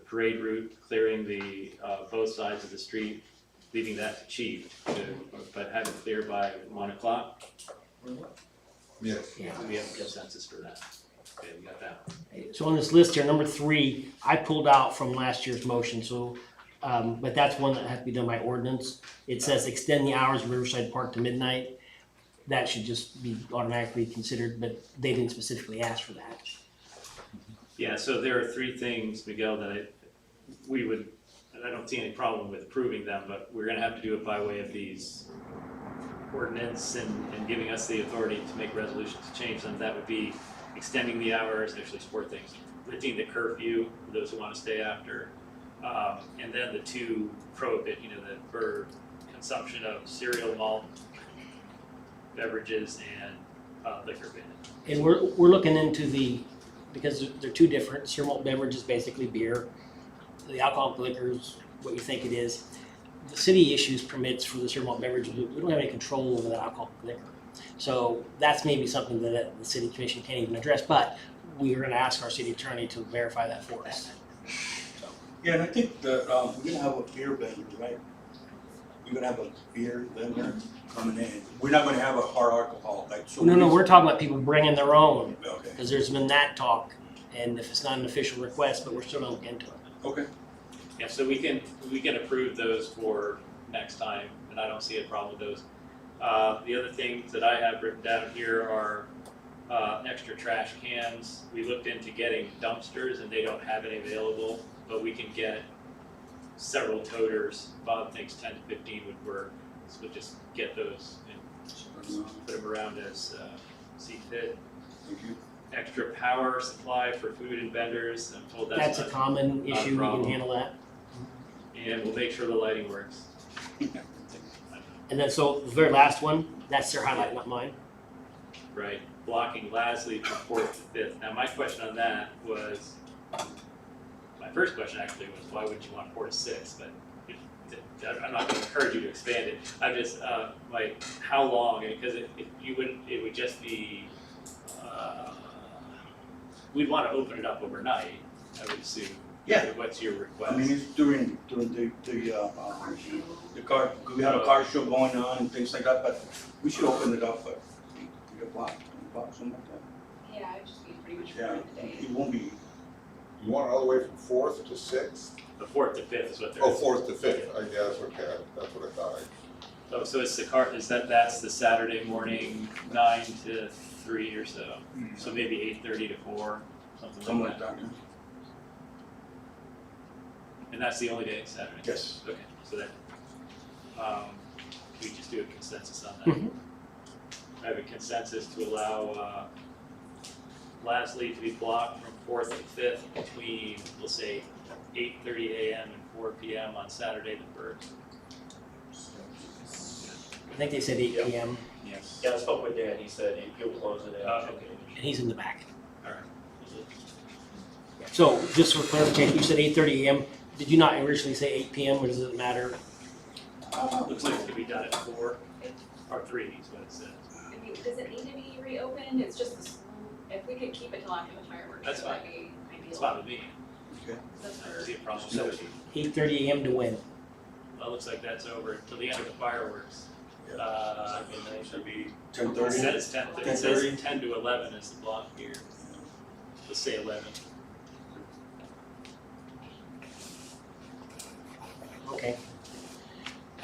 parade route, clearing both sides of the street, leaving that to chief, but have it clear by 1 o'clock. Yes. Yeah. We have a consensus for that. Okay, we got that. So on this list here, number 3, I pulled out from last year's motion, so, but that's one that has to be done by ordinance. It says extend the hours of Riverside Park to midnight. That should just be automatically considered, but they didn't specifically ask for that. Yeah, so there are 3 things, Miguel, that I don't see any problem with approving them, but we're gonna have to do it by way of these ordinance and giving us the authority to make resolutions to change them. That would be extending the hours, actually 4 things, lifting the curfew for those who wanna stay after, and then the 2 prohibit, the for consumption of cereal, malt, beverages and liquor ban. And we're looking into because they're two different, Sir Malt beverage is basically beer. The alcoholic liquor is what you think it is. The city issues permits for the Sir Malt beverage, we don't have any control over that alcoholic liquor. So that's maybe something that the city commission can't even address, but we are gonna ask our city attorney to verify that for us. Yeah, and I think that, we're gonna have a beer vendor, right? We're gonna have a beer vendor coming in. We're not gonna have a hard alcohol, like, so. No, we're talking about people bringing their own, Okay, because there's been that talk, and if it's not an official request, but we're still gonna look into it. okay. Yeah, so we can approve those for next time, and I don't see a problem with those. The other things that I have written down here are extra trash cans. We looked into getting dumpsters and they don't have any available, but we can get several toters. Bob thinks 10 to 15 would work, so we'll just get those and put them around as see fit. Thank you. Extra power supply for food and vendors, I'm told That's a not- common not a issue, we can problem. handle that. And we'll make sure the lighting works. And then, so the very last one, that's their highlight, not mine. Right, blocking Lasley from 4th to 5th. Now, my question on that was, my first question actually was, why wouldn't you want 4 to 6? But I'm not gonna encourage you to expand it. I'm just, like, how long? Because if you wouldn't, it would just be, we'd wanna open it up overnight, I would assume. Yeah. What's your request? I mean, it's during the car, we have a car show going on and things like that, but we should open it up, but 3 o'clock, something like that. Yeah, it'd just be pretty much Yeah, for the day. it won't be, You want it all the way from 4th to 6th? The 4th to 5th is what they're. Oh, 4th to 5th, yeah, that's what I thought. Oh, so it's the car, that's the Saturday morning, 9 to 3 or so. So maybe 8:30 to 4, something something like like that. that. And that's the only day, Saturday? Yes. Okay, so that, we just do a consensus on Mhm. that. I have a consensus to allow, Lasley to be blocked from 4th and 5th between, we'll say, 8:30 AM and 4 PM on Saturday the 1st. I think they said 8 Yeah. PM, Yes. Yeah, I spoke with Dan, he said he'll close it out. Okay, and he's in the back. all right. So, just for clarification, you said 8:30 AM. Did you not originally say 8 PM, or does it matter? Looks like it's gonna be done at 4 or 3 is what it says. I mean, does it need to be reopened? It's just the school, if we could keep it till after the fireworks, That's that would be ideal. It's fine with me. Okay. That's I our- don't see a problem with it. 8:30 AM to when? Well, it looks like that's over till the end of the fireworks. Should be It 10:30. says 10, it 10:30? says 10 to 11 is the block here. Let's say 11. Okay.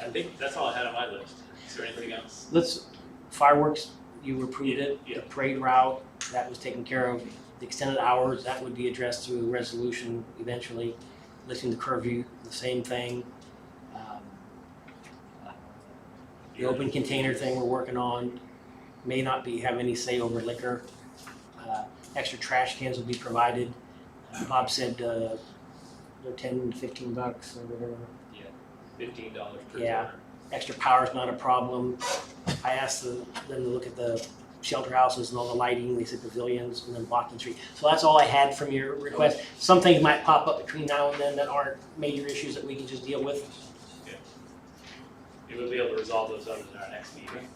I think that's all I had on my list. Is there anything else? Fireworks, you approved it. Yeah. The parade route, that was taken care of. The extended hours, that would be addressed through a resolution eventually. Listening to curfew, the same thing. The open container thing we're working on may not have any say over liquor. Extra trash cans will be provided. Bob said, they're 10, 15 bucks or whatever. $15 per Yeah. toter. Extra power is not a problem. I asked them to look at the shelter houses and all the lighting, they said pavilions and then blocking street. So that's all I had from your request. Some things might pop up between now and then that aren't major issues that we can just deal with. We will be able to resolve those others in our next meeting,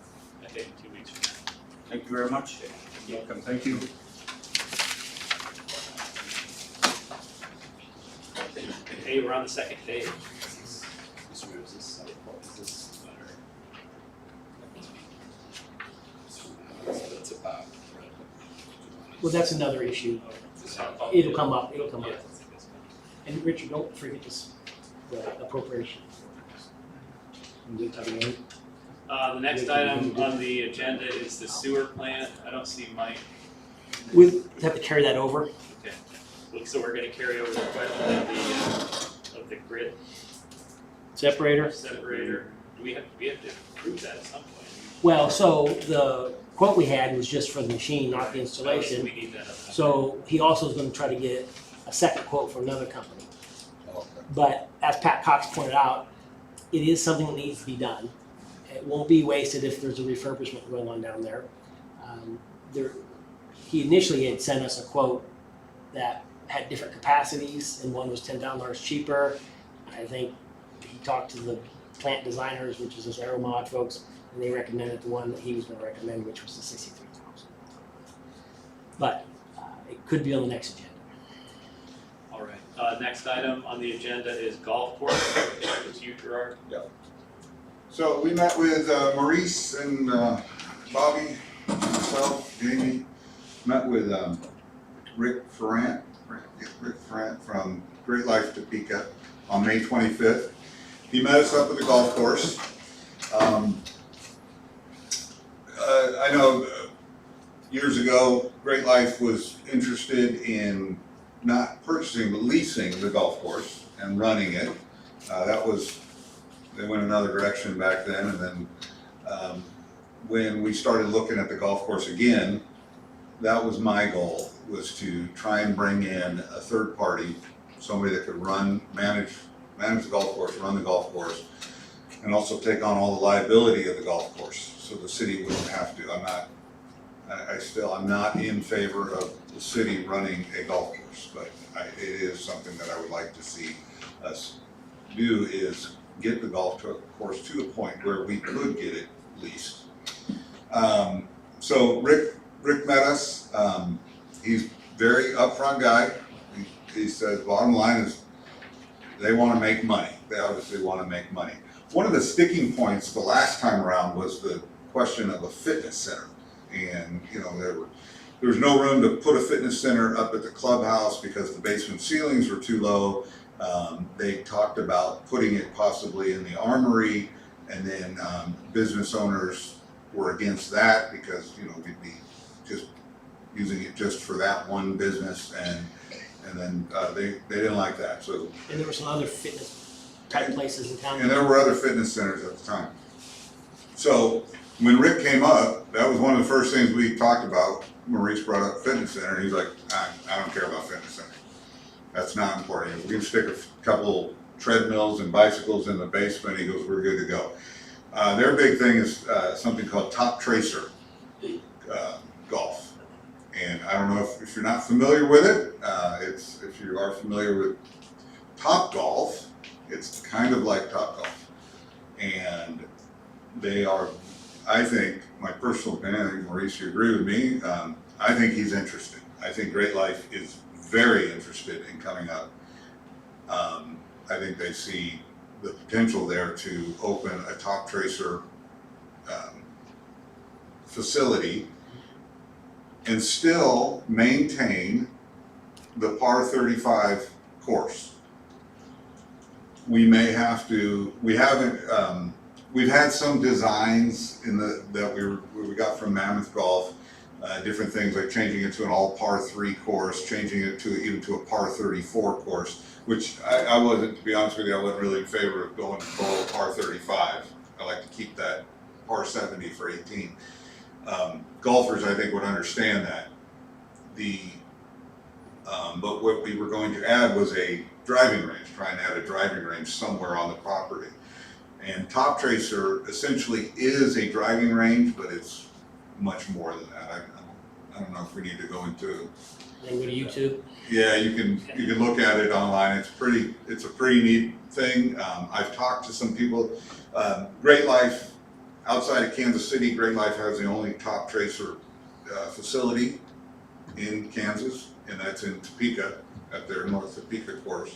I think, 2 weeks from now. Thank you very much. Welcome, thank you. Hey, we're on the second page. Well, that's another issue. It'll come up. And Richard, don't forget this, the appropriation. And wait till the end. The next item on the agenda is the sewer plant. I don't see Mike. We'll have to carry that over. Okay. So we're gonna carry over the question of the grid Separator. separator. We have to approve that at some point. Well, so the quote we had was just for the machine, not the So installation. we need that. So he also is gonna try to get a second quote from another company. Okay. But as Pat Cox pointed out, it is something that needs to be done. It won't be wasted if there's a refurbishment going on down there. He initially had sent us a quote that had different capacities, and one was $10 cheaper. I think he talked to the plant designers, which is those Aeromod folks, and they recommended the one that he was going to recommend, which was the 63,000. But it could be on the next agenda. All right, next item on the agenda is golf course. It's you, Gerard. So we met with Maurice and Bobby, myself, Jamie, met with Rick Ferrant from Great Life Topeka on May 25th. He met us up at the golf course. I know years ago, Great Life was interested in not purchasing but leasing the golf course and running it. They went another direction back then, and then when we started looking at the golf course again, that was my goal, was to try and bring in a third party, somebody that could manage the golf course, run the golf course, and also take on all the liability of the golf course, so the city wouldn't have to. I'm not in favor of the city running a golf course, but it is something that I would like to see us do, is get the golf course to a point where we could get it leased. So Rick met us. He's very upfront guy. He says bottom line is they want to make money. They obviously want to make money. One of the sticking points the last time around was the question of a fitness center. And there was no room to put a fitness center up at the clubhouse because the basement ceilings were too low. They talked about putting it possibly in the armory, and then business owners were against that because we'd be just using it just for that one business, and then they didn't like that. So, And there were some other fitness type places in town. and there were other fitness centers at the time. So when Rick came up, that was one of the first things we talked about. Maurice brought up fitness center, and he's like, I don't care about fitness center. That's not important. We can stick a couple treadmills and bicycles in the basement. He goes, we're good to go. Their big thing is something called Top Tracer golf. And I don't know if you're not familiar with it. If you are familiar with Top Golf, it's kind of like Top Golf. And they are, I think, my personal opinion, I think Maurice, you agree with me, I think he's interested. I think Great Life is very interested in coming up. I think they see the potential there to open a Top Tracer facility and still maintain the par 35 course. We may have to, we haven't, we've had some designs that we got from Mammoth Golf, different things like changing it to an all par 3 course, changing it even to a par 34 course, which I wasn't, to be honest with you, I wasn't really in favor of going full par 35. I like to keep that par 70 for 18. Golfers, I think, would understand that. But what we were going to add was a driving range, try and add a driving range somewhere on the property. And Top Tracer essentially is a driving range, but it's much more than that. I don't know if we need to go into. Then go to YouTube. Yeah, you can look at it online. It's a pretty neat thing. I've talked to some people. Great Life, outside of Kansas City, Great Life has the only Top Tracer facility in Kansas, and that's in Topeka, at their North Topeka course.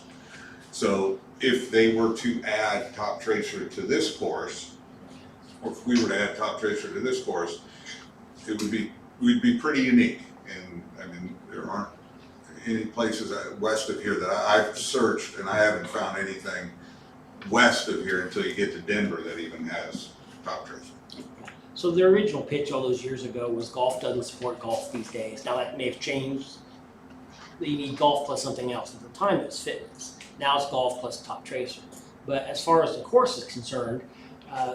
So if they were to add Top Tracer to this course, or if we were to add Top Tracer to this course, we'd be pretty unique. And I mean, there aren't any places west of here that I've searched, and I haven't found anything west of here until you get to Denver that even has Top Tracer. So the original pitch all those years ago was golf doesn't support golf these days. Now that may have changed. You need golf plus something else. At the time it was fitness. Now it's golf plus Top Tracer. But as far as the course is concerned,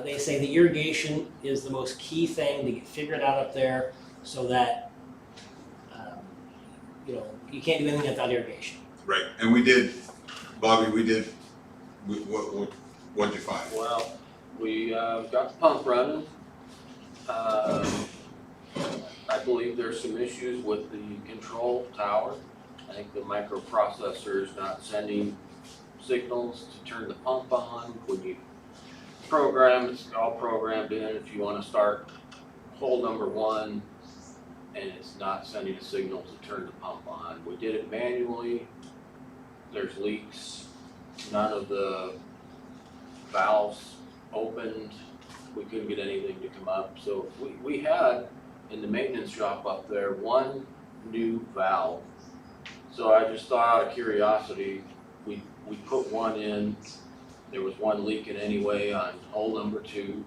they say the irrigation is the most key thing to get figured out up there, so that you can't do anything without irrigation. Right, and we did, Bobby, what'd you find? Well, We got the pump running. I believe there's some issues with the control tower. I think the microprocessor is not sending signals to turn the pump on. When you program, it's all programmed in. If you want to start hole number 1 and it's not sending a signal to turn the pump on. We did it manually. There's leaks. None of the valves opened. We couldn't get anything to come up. So we had in the maintenance shop up there 1 new valve. So I just thought out of curiosity, we put 1 in. There was 1 leaking anyway on hole number 2.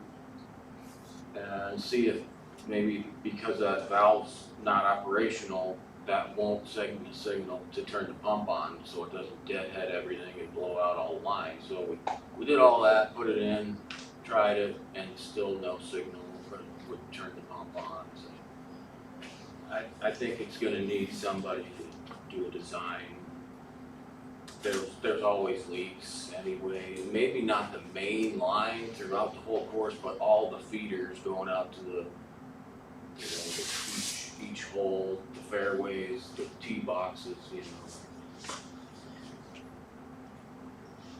And see if maybe because that valve's not operational, that won't send the signal to turn the pump on so it doesn't deadhead everything and blow out all the lines. So we did all that, put it in, tried it, and still no signal would turn the pump on. So I think it's gonna need somebody to do a design. There's always leaks anyway, maybe not the main line throughout the whole course, but all the feeders going out to the, each hole, the fairways, the tee boxes,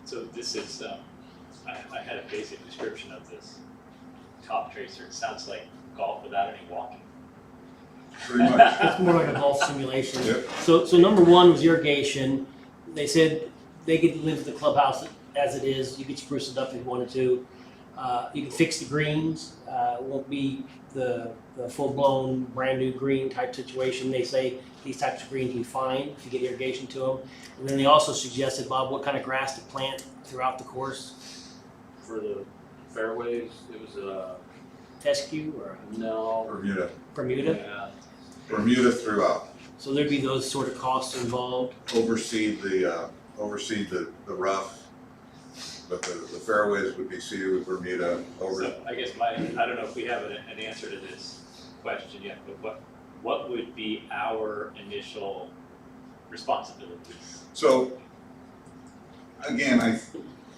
So this is, I had a basic description of this top tracer. It sounds like golf without any walking. Pretty much. It's more like a golf simulation. Yep. So number 1 was irrigation. They said they could live the clubhouse as it is. You could spruce it up if you wanted to. You can fix the greens. It won't be the full-blown brand new green type situation. They say these types of greens will be fine if you get irrigation to them. And then they also suggested, Bob, what kind of grass to plant throughout the course. for the fairways, it was Fescue or no. Bermuda, Bermuda. Yeah, Bermuda throughout. So there'd be those sort of costs involved. Overseed the rough, but the fairways would be seeded with Bermuda over. So I guess I don't know if we have an answer to this question yet, but what would be our initial responsibilities? So, again,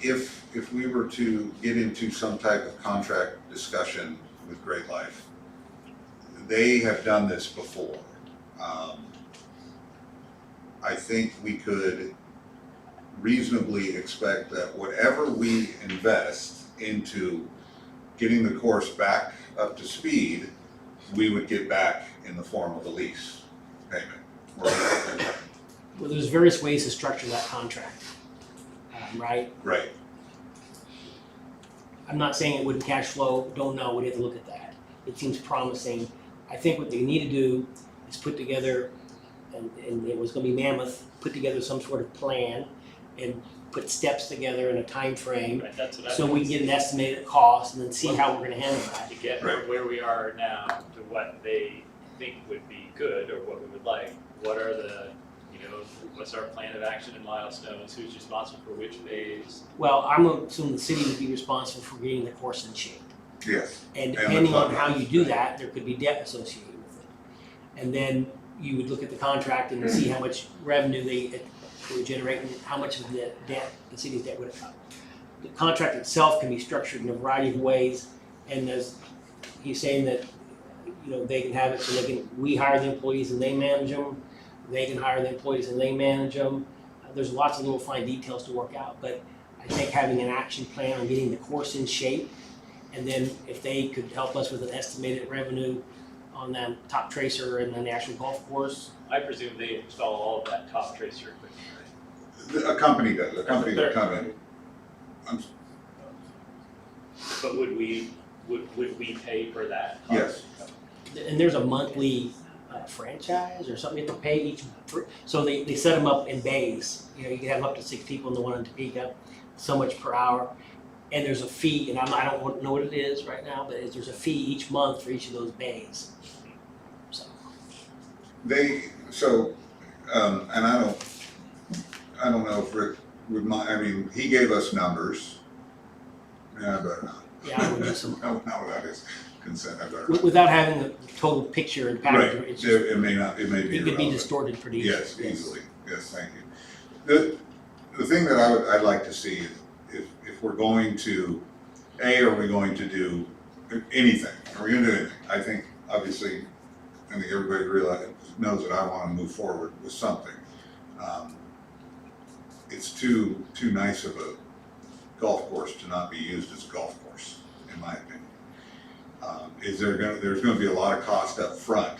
if we were to get into some type of contract discussion with Great Life, they have done this before. I think we could reasonably expect that whatever we invest into getting the course back up to speed, we would get back in the form of a lease payment. Well, there's various ways to structure that contract, right? Right. I'm not saying it wouldn't cash flow, don't know, we'd have to look at that. It seems promising. I think what they need to do is put together, and it was gonna be mammoth, put together some sort of plan and put steps together in a time frame, Right, that's what I so we can get an estimated cost and then see how we're gonna handle that. to get Right. from where we are now to what they think would be good or what we would like. What are the, what's our plan of action and milestones? Who's responsible for which phase? Well, I'm assuming the city would be responsible for getting the course in shape. Yes. And the depending on clubhouse, how you do right. that, there could be debt associated with it. And then you would look at the contract and see how much revenue they would generate and how much of the debt, the city's debt would have. The contract itself can be structured in a variety of ways, and as he's saying that, they can have it so we hire the employees and they manage them, they can hire the employees and they manage them. There's lots of little fine details to work out, but I think having an action plan on getting the course in shape, and then if they could help us with an estimated revenue on that top tracer and then the actual golf course. I presume they install all of that top tracer equipment, right? A company does, a company that come in. But would we pay for that? Yes. And there's a monthly franchise or something, you have to pay each, so they set them up in bays. You can have up to 6 people in the one in Topeka, so much per hour. And there's a fee, and I don't know what it is right now, but there's a fee each month for each of those bays. So. And I don't know if Rick would mind, he gave us numbers. Yeah, I better not. Yeah, I would do some, No, not without his consent, I better not. without having the total picture and Right, package, it's it may be it could be irrelevant. distorted pretty easily. Yes, easily, yes, thank you. The thing that I'd like to see, if we're going to are we going to do anything? Are we gonna do anything? I think, obviously, I think everybody knows that I wanna move forward with something. It's too nice of a golf course to not be used as a golf course, in my opinion. There's gonna be a lot of cost up front,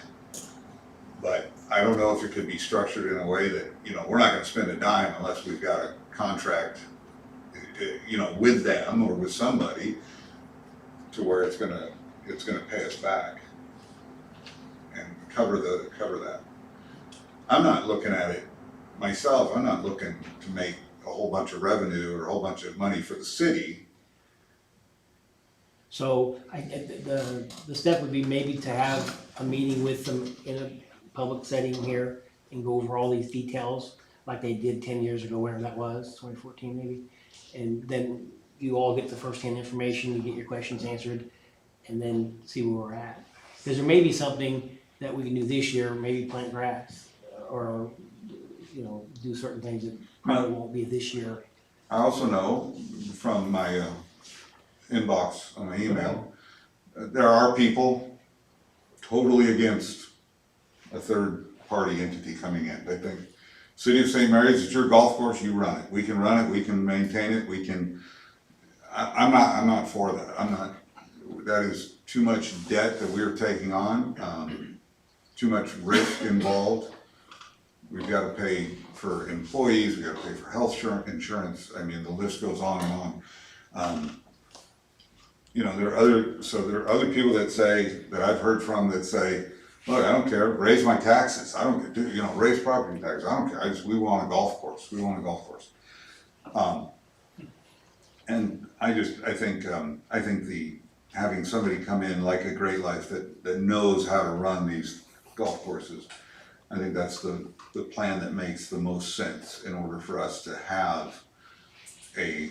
but I don't know if it could be structured in a way that, we're not gonna spend a dime unless we've got a contract, with them or with somebody to where it's gonna pay us back and cover that. I'm not looking at it myself, I'm not looking to make a whole bunch of revenue or a whole bunch of money for the city. So the step would be maybe to have a meeting with them in a public setting here and go over all these details like they did 10 years ago, whenever that was, 2014 maybe. And then you all get the first-hand information, you get your questions answered, and then see where we're at. Because there may be something that we can do this year, maybe plant grass or, do certain things that probably won't be this year. I also know from my inbox on my email, there are people totally against a third-party entity coming in. They think, City of St. Mary's, it's your golf course, you run it. We can run it, we can maintain it, I'm not for that. That is too much debt that we're taking on, too much risk involved. We've got to pay for employees, we've got to pay for health insurance, the list goes on and on. There are other people that I've heard from that say, look, I don't care, raise my taxes, I don't care, raise property taxes, I don't care, we want a golf course, And I think having somebody come in like a Great Life that knows how to run these golf courses, I think that's the plan that makes the most sense in order for us to have a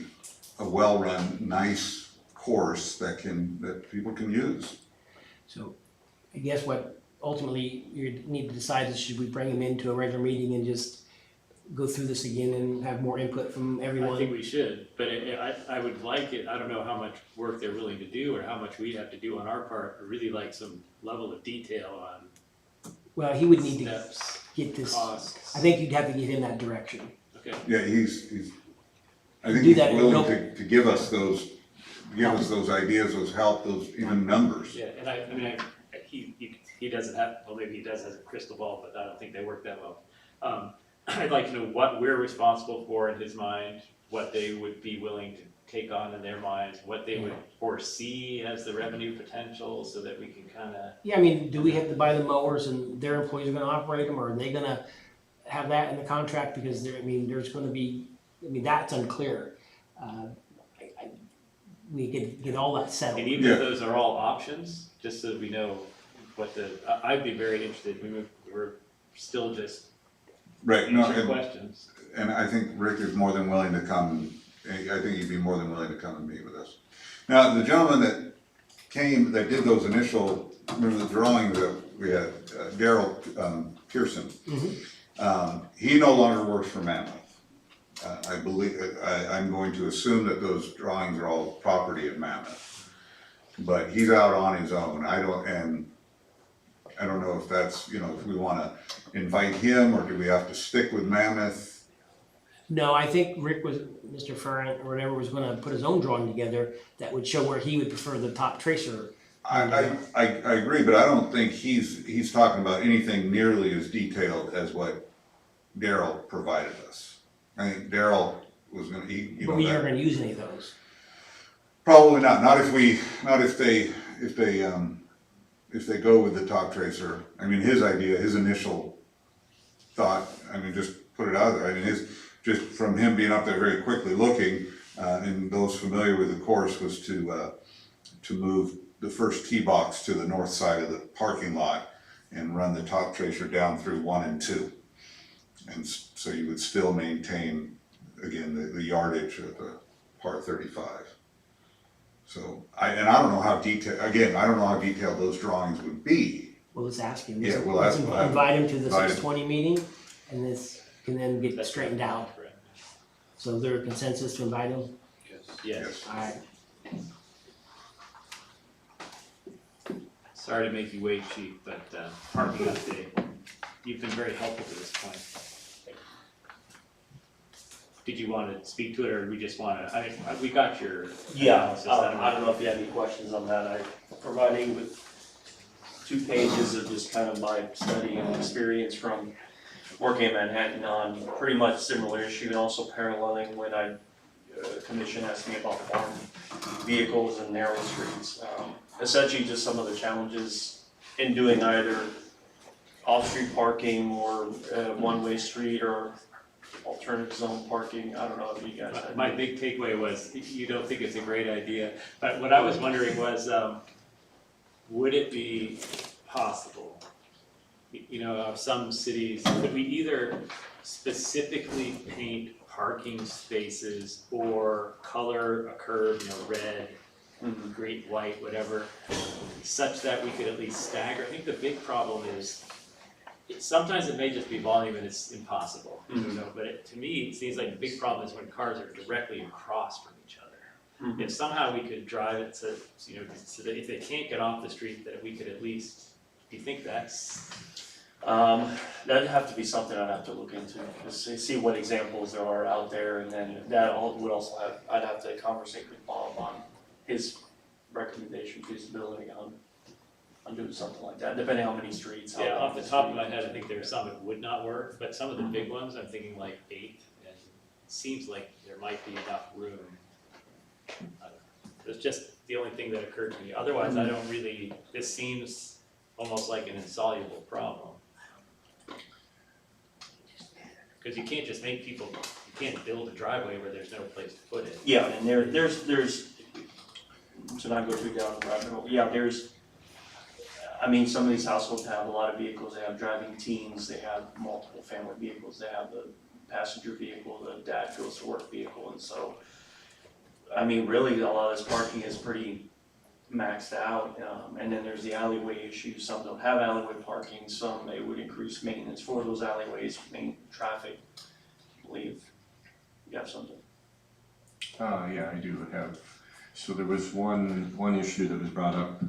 well-run, nice course that people can use. So I guess what ultimately you need to decide is, should we bring them into a regular meeting and just go through this again and have more input from everyone? I think we should, but I would like it, I don't know how much work they're willing to do or how much we'd have to do on our part. I'd really like some level of detail on Well, he would need to steps, get this, costs. I think you'd have to give him that direction. Okay, Yeah, I think Do he's that and willing go- to give us those ideas, those help, those even numbers. yeah, and he doesn't have, well, maybe he does have a crystal ball, but I don't think they work that well. I'd like to know what we're responsible for in his mind, what they would be willing to take on in their minds, what they would foresee as the revenue potential, so that we can kinda. Yeah, do we have to buy the mowers and their employees are gonna operate them, or are they gonna have that in the contract? Because there's gonna be, that's unclear. We could get all that settled. And even if those are all options, just so we know what I'd be very interested, we're still just Right, no, answering questions. and I think Rick is more than willing to come, I think he'd be more than willing to come and meet with us. Now, the gentleman that did those initial, remember the drawings that we had, Daryl Pearson, he no longer works for Mammoth. I believe, I'm going to assume that those drawings are all property of Mammoth. But he's out on his own, I don't know if that's, if we wanna invite him, or do we have to stick with Mammoth? No, I think Mr. Ferrant or whatever was gonna put his own drawing together that would show where he would prefer the top tracer. I agree, but I don't think he's talking about anything nearly as detailed as what Daryl provided us. I think Daryl was gonna, But we aren't gonna use any of those. probably not if they go with the top tracer. His idea, his initial thought, just put it out there, just from him being up there very quickly looking, and those familiar with the course, was to move the first tee box to the north side of the parking lot and run the top tracer down through 1 and 2. And so you would still maintain, again, the yardage of the par 35. So, I don't know how detailed those drawings would be. Well, let's ask him. Yeah, we'll ask him. Invite him to the Invite him. 6:20 meeting, and this can then get That's straightened out. correct. So is there a consensus to invite him? Yes. Alright. Sorry to make you wait, chief, but, parking update, you've been very helpful to this point. Did you wanna speak to it, or we just wanna, I mean, we got your Yeah, analysis, I don't know if you have any questions on that. I provided with 2 pages of just kind of my study and experience from working in Manhattan on pretty much similar issue, and also paralleling when commission asked me about farm vehicles and narrow streets. Essentially just some of the challenges in doing either off-street parking or one-way street or alternative zone parking. I don't know if you guys had. My big takeaway was, you don't think it's a great idea, but what I was wondering was, would it be possible, you know, some cities, could we either specifically paint parking spaces or color a curb, you know, red, green, white, whatever, such that we could at least stagger? I think the big problem is, sometimes it may just be volume and it's impossible, you know, but to me, it seems like the big problem is when cars are directly across from each other. If somehow we could drive it to, you know, so that if they can't get off the street, that we could at least, do you think that's? That'd have to be something I'd have to look into, to see what examples there are out there, and then would also have, I'd have to conversate with Bob on his recommendation, feasibility on doing something like that, depending on how many streets. how Yeah, long off the top of my head, I think there are some that would not work, but some of the big ones, I'm thinking like 8th, and it seems like there might be enough room. I don't know. It's just the only thing that occurred to me, otherwise I don't really, this seems almost like an insoluble problem. Cause you can't just make people, you can't build a driveway where there's no place to put it. Yeah, and there's, so not go too down the rabbit hole, yeah, I mean, some of these households have a lot of vehicles, they have driving teams, they have multiple family vehicles, they have the passenger vehicle, the dad goes to work vehicle, and so, I mean, really, a lot of this parking is pretty maxed out, and then there's the alleyway issue, some don't have alleyway parking, some they would increase maintenance for those alleyways, main traffic, I believe. You have something? Yeah, I do have, so there was one issue that was brought up,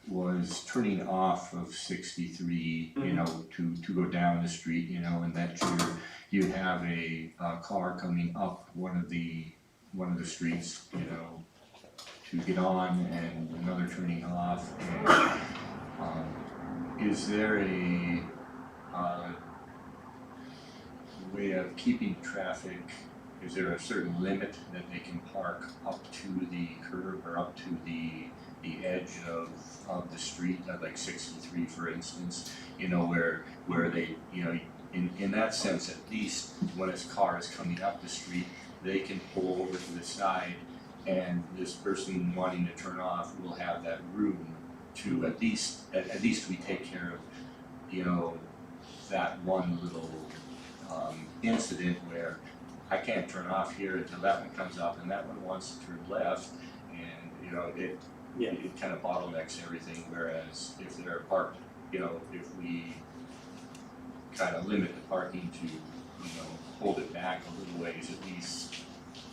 was turning off of 63, you know, to go down the street, you know, and that you have a car coming up one of the streets, you know, to get on, and another turning off, and is there a way of keeping traffic? Is there a certain limit that they can park up to the curb or up to the edge of the street, like 63 for instance, you know, where they, you know, in that sense, at least when a car is coming up the street, they can pull over to the side, and this person wanting to turn off will have that room to at least we take care of, you know, that one little incident where I can't turn off here until that one comes up, and that one wants to turn left, and you know, it kind of bottlenecks everything, whereas if they're parked, you know, if we kind of limit the parking to, you know, hold it back a little ways, at least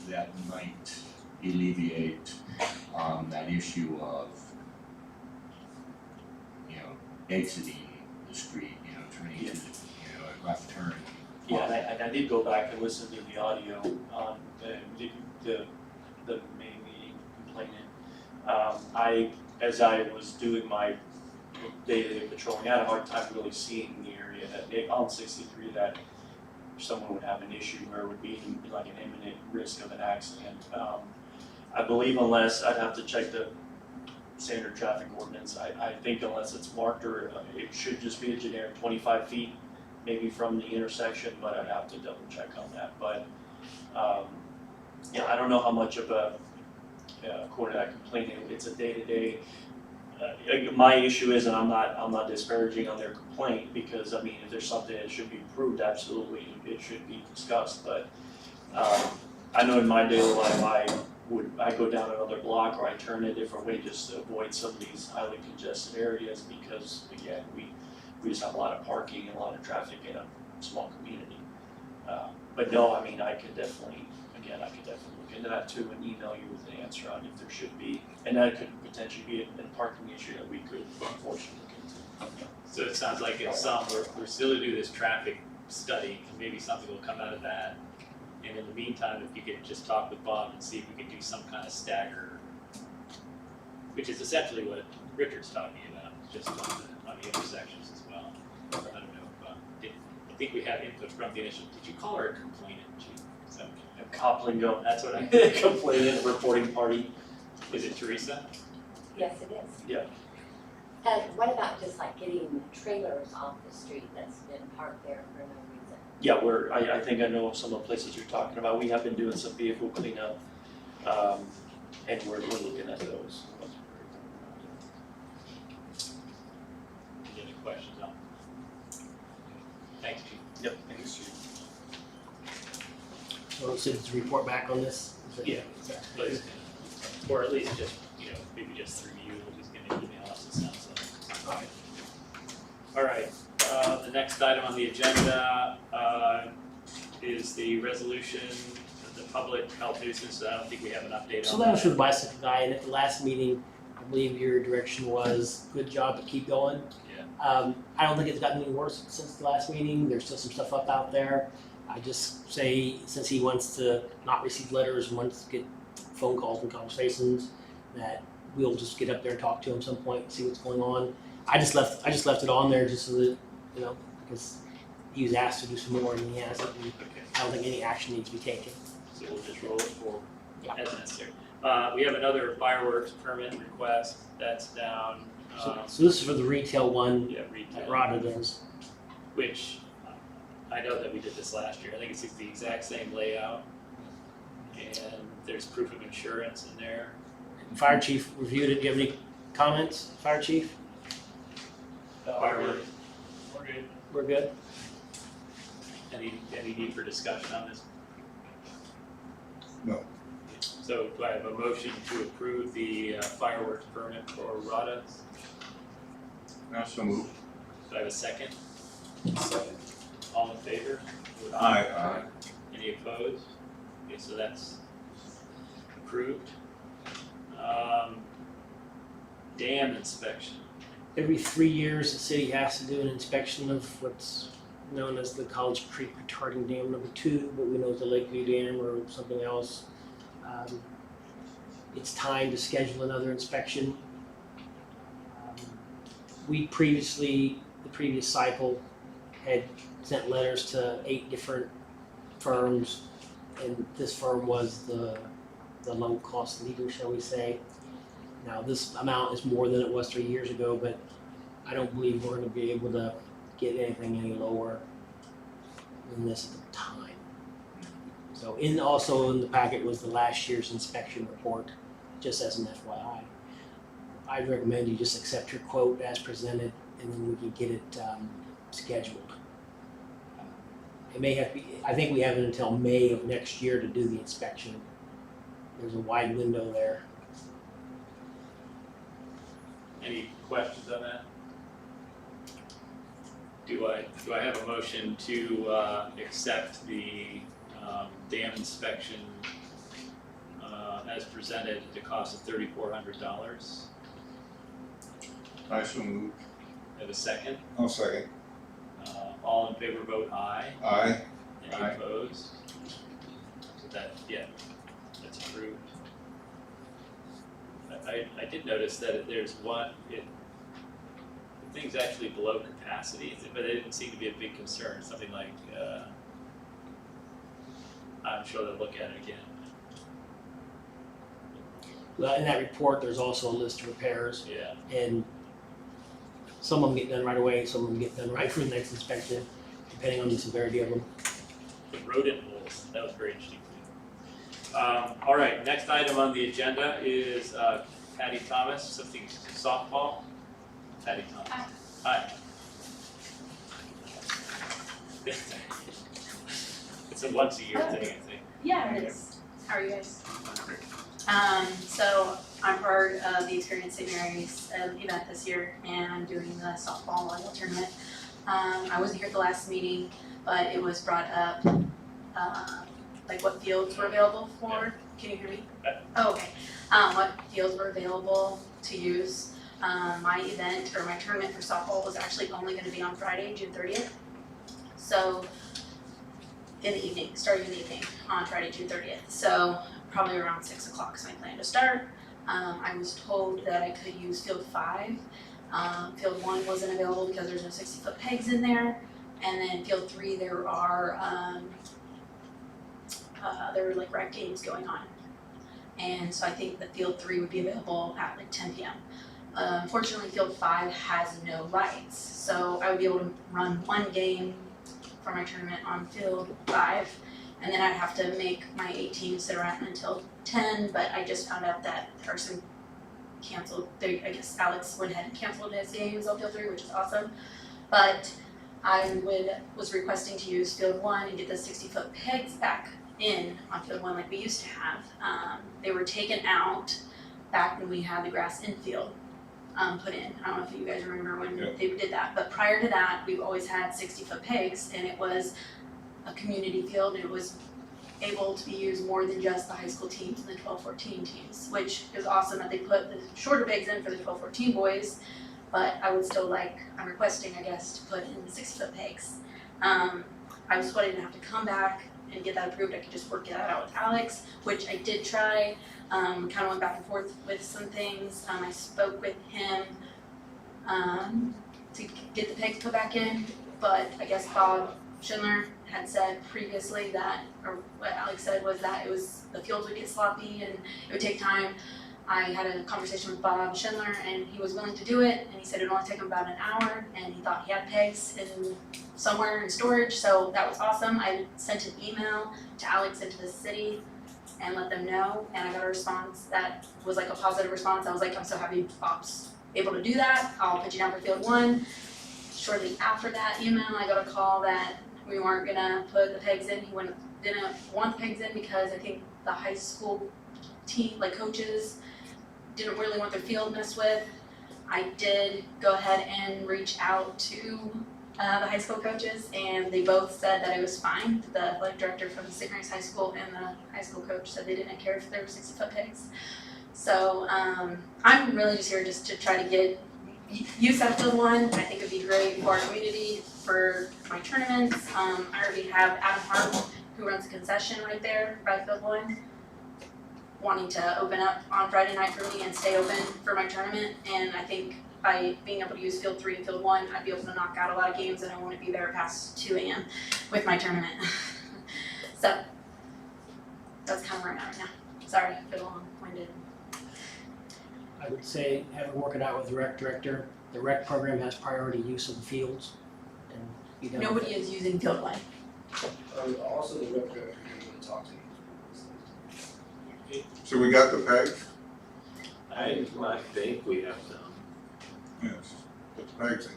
that might alleviate that issue of, you know, exiting the street, you know, turning to, you know, a left turn. Yeah, and I did go back and listen to the audio on the main meeting complainant. As I was doing my day-to-day patrolling, I had a hard time really seeing the area that, on 63, that someone would have an issue where it would be like an imminent risk of an accident. I believe unless, I'd have to check the standard traffic ordinance, I think unless it's marked, or it should just be a generic 25 feet maybe from the intersection, but I'd have to double check on that. But yeah, I don't know how much of a, according to that complaint, it's a day-to-day. My issue is, and I'm not disparaging on their complaint, because I mean, if there's something that should be improved, absolutely it should be discussed. But I know in my daily life I go down another block, or I turn a different way just to avoid some of these highly congested areas, because again, we just have a lot of parking and a lot of traffic in a small community. But no, I mean, I could definitely look look into that too and email you with an answer on if there should be. And that could potentially be a parking issue that we could unfortunately look into. So it sounds like in some, we're still to do this traffic study, and maybe something will come out of that. And in the meantime, if you could just talk with Bob and see if we could do some kind of stagger, which is essentially what Richard's talking about, just on the intersections as well. I don't know, I think we have input from the initial, did you call her a complainant, Chief? Is that- Coplingo, that's what I complained, reporting party. Is it Teresa? Yes, it is. Yeah. And what about just like getting trailers off the street that's been parked there for no reason? Yeah, I think I know some of the places you're talking about. We have been doing some vehicle cleanup, and we're looking at those. Any other questions on? Thanks, Chief. Yep, thanks. So citizens report back on this? Is that- Yeah. Please. Or at least just, maybe just through you, we're just gonna email us, it sounds like. Alright. All right, the next item on the agenda, is the resolution of the public health nuisance. I don't think we have an update So on that was that. for the bicycle guy, and at the last meeting, I believe your direction was, good job, but keep going. Yeah. I don't think it's gotten any worse since the last meeting, there's still some stuff up out there. I just say, since he wants to not receive letters, wants to get phone calls and conversations, that we'll just get up there and talk to him some point and see what's going on. I just left it on there just so that, because he was asked to do some more and he hasn't, and Okay, I don't think any action needs to be taken. so we'll just roll it forward Yeah. as necessary. We have another fireworks permit request that's down, So this is for the retail one yeah, that retail. Rada does. Which, I know that we did this last year, I think it's the exact same layout. And there's proof of insurance in there. Fire chief reviewed it, do you have any comments, fire chief? Fireworks. We're good? Any need for discussion on this? No. So do I have a motion to approve the fireworks permit for Rada? Not so moved. Do I have a second? Second. All in favor? Aye. Any opposed? Okay, so that's approved. Dam inspection. Every 3 years, the city has to do an inspection of what's known as the College Creek Retarding Dam number 2, but we know it's the Lakeview Dam or something else. It's time to schedule another inspection. We previously, the previous cycle, had sent letters to 8 different firms, and this firm was the low-cost leader, shall we say. Now, this amount is more than it was 3 years ago, but I don't believe we're gonna be able to get anything any lower than this at the time. So also in the packet was the last year's inspection report, just as an FYI. I'd recommend you just accept your quote as presented, and then we can get it scheduled. It may have to be, I think we have it until May of next year to do the inspection. There's a wide window there. Any questions on that? Do I have a motion to accept the dam inspection as presented at a cost of $3,400? I so moved. Have a second? I'll second. All in favor vote aye. Aye. Any Aye. opposed? So that's approved. I did notice that there's one, the thing's actually below capacity, but it didn't seem to be a big concern, something like, I'm sure they'll look at it again. Well, in that report, there's also a list of repairs, Yeah, and some of them get done right away, some of them get done right for the next inspection, depending on the severity of them. the rodent holes, that was very interesting. All right, next item on the agenda is Patty Thomas, something softball. Patty Thomas. Hi. It's a once a year thing, I think. Yeah, it is. How are you guys? So I'm part of the Experience St. Mary's event this year, and I'm doing the softball volleyball tournament. I wasn't here at the last meeting, but it was brought up, like what fields were available for can you hear me? Oh, okay. What fields were available to use. My event or my tournament for softball was actually only gonna be on Friday, June 30th. So, in the evening, starting in the evening on Friday, June 30th. So, probably around 6 o'clock is my plan to start. I was told that I could use field 5. Field 1 wasn't available because there's no 60-foot pegs in there. And then field 3, there were like rec games going on. And so I think that field 3 would be available at like 10 p.m. Unfortunately, field 5 has no lights. So I would be able to run one game for my tournament on field 5. And then I'd have to make my 18 sit around until 10, but I just found out that Carson canceled, I guess Alex went ahead and canceled his games on field 3, which is awesome. But I was requesting to use field 1 and get the 60-foot pegs back in on field 1 like we used to have. They were taken out back when we had the grass infield put in. I don't know if you guys remember when they did that, but prior to that, we've always had 60-foot pegs, and it was a community field, and it was able to be used more than just the high school teams and the 12-14 teams, which is awesome that they put the shorter pegs in for the 12-14 boys, but I would still like, I'm requesting, I guess, to put in the 60-foot pegs. I was told I didn't have to come back and get that approved. I could just work that out with Alex, which I did try. Kind of went back and forth with some things. I spoke with him to get the pegs put back in, but I guess Bob Schindler had said previously that, or what Alex said was that the fields would get sloppy and it would take time. I had a conversation with Bob Schindler and he was willing to do it, and he said it would only take him about an hour, and he thought he had pegs somewhere in storage, so that was awesome. I sent an email to Alex and to the city and let them know, and I got a response that was like a positive response. I was like, I'm so happy Bob's able to do that. I'll put you down for field 1. Shortly after that email, I got a call that we weren't gonna put the pegs in. He didn't want the pegs in because I think the high school team, like coaches, didn't really want their field messed with. I did go ahead and reach out to the high school coaches, and they both said that it was fine. The athletic director from St. Mary's High School and the high school coach said they didn't care if there were 60-foot pegs. So I'm really just here just to try to get use out of field 1. I think it'd be great for our community, for my tournaments. I already have Adam Hart, who runs a concession right there by field 1, wanting to open up on Friday night for me and stay open for my tournament. And I think by being able to use field 3 and field 1, I'd be able to knock out a lot of games, and I won't be there past 2 a.m. with my tournament. So that's kind of where I'm at right now. Sorry for the long-winded. I would say have it work it out with the rec director. The rec program has priority use of the fields, and be done with Nobody it. is using field 1. Also, the rep director can talk to you. So we got the pegs? I think we have some. Yes. Put the pegs in.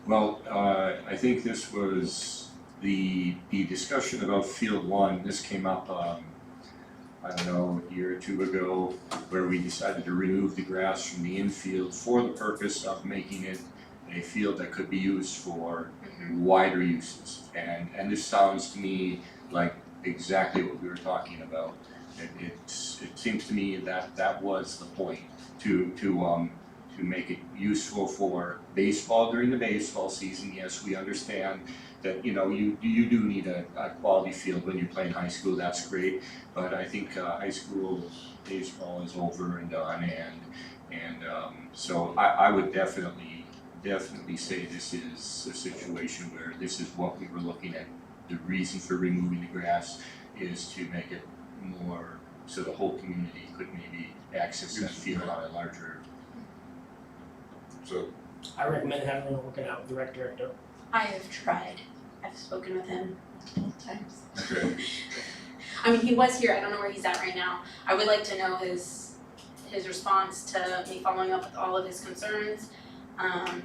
Well, I think this was the discussion about field 1. This came up, I don't know, a year or 2 ago, where we decided to remove the grass from the infield for the purpose of making it a field that could be used for wider uses. And this sounds to me like exactly what we were talking about. It seems to me that that was the point, to make it useful for baseball during the baseball season. Yes, we understand that, you know, you do need a quality field when you're playing high school. That's great, but I think high school baseball is over and done, and so I would definitely say this is a situation where this is what we were looking at. The reason for removing the grass is to make it more so the whole community could maybe access that field on a larger. So, I recommend having it work it out with the rec director. I have tried. I've spoken with him multiple times. okay. I mean, he was here. I don't know where he's at right now. I would like to know his response to me following up with all of his concerns. I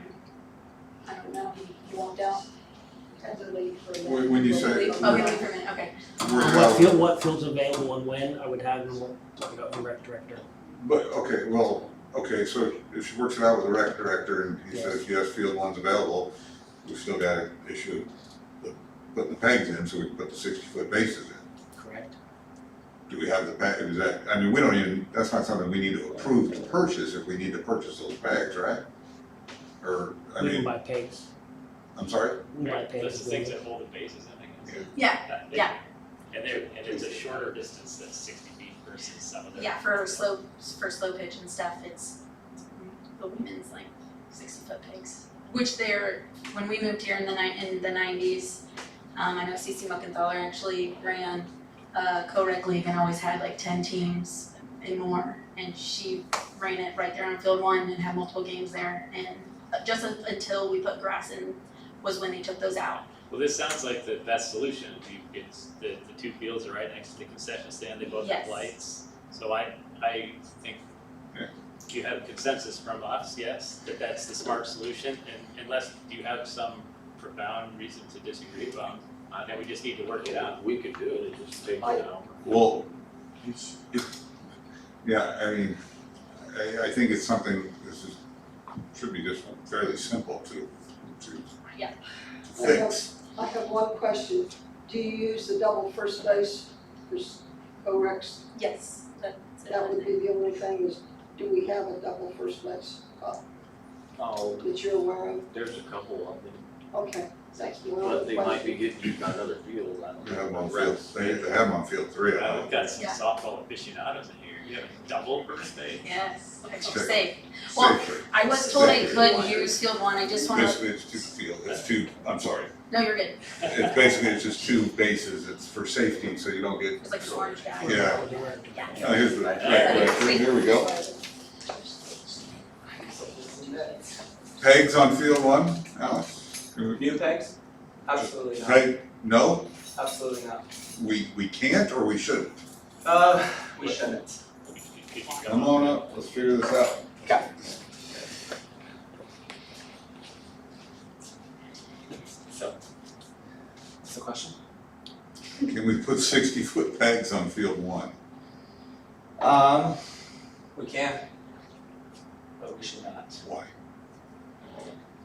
don't know. He walked out. When you say. Okay, wait for a minute. Okay. What field's available and when, I would have them work it out with the rec director. But, okay, so if she works it out with the rec director and he says, yes, field 1's available, we still gotta issue putting the pegs in, so we can put the 60-foot bases in. Correct. do we have the bag, is that, I mean, we don't even, that's not something we need to approve to purchase if we need to purchase those bags, right? Or, I We can mean, buy pegs. I'm sorry? We can buy Those pegs. are things that hold the bases in, I guess. Yeah, That big. yeah. And it's a shorter distance than 60 feet versus some of the. Yeah, for slow pitch and stuff, it's the women's like 60-foot pegs, which they're, when we moved here in the 90s, I know CC Muckenthaler actually ran co-rec league and always had like 10 teams and more, and she ran it right there on field 1 and had multiple games there, and just until we put grass in was when they took those out. Well, this sounds like the best solution. It's the two fields are right next to the concession stand. They both have Yes. lights. So I think Yeah. you have consensus from us, yes, that that's the smart solution. And unless you have some profound reason to disagree about, then we just need to work it out. We could do it, it just takes an hour. Well, yeah, I mean, I think it's something, should be just fairly simple to Yeah. fix. I have one question. Do you use the double first base for co-recs? Yes, that's That would be the only thing is, do we have a double first base Oh, that you're aware of? there's a couple of them, Okay, thank you. but they might be getting used on other fields, I don't They know. have them on field, they have them on field 3, I We've know. got some Yeah. softball aficionados in here. You have a double first base. Yes, it's Sure. safe. Well, Safely. I was told I could use field 1, I just wanna, It's two field, it's two, I'm sorry, no, you're good, it's basically, it's just two bases, it's for safety, so you don't get. it's like orange guy. Yeah. Yeah. Oh, here's the, right, here we go. Pegs on field 1, Alex? New pegs? Absolutely not, Peg, no, absolutely not. we can't or we shouldn't? We shouldn't. Come on up, let's figure this out. Okay. So, what's the question? Can we put 60-foot pegs on field 1? We can, but we should not. Why?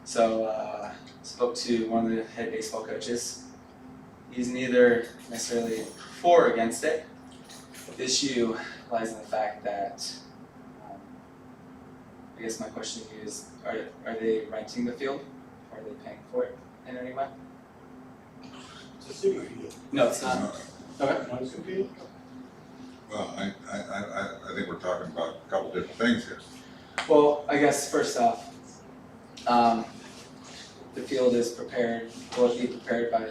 So, spoke to one of the head baseball coaches. He's neither necessarily for or against it. The issue lies in the fact that, I guess my question to you is, are they renting the field? Or are they paying for it in any way? It's a super field. No, it's not. Okay. Not a super field? Well, I think we're talking about a couple different things here. Well, I guess first off, the field is prepared, will it be prepared by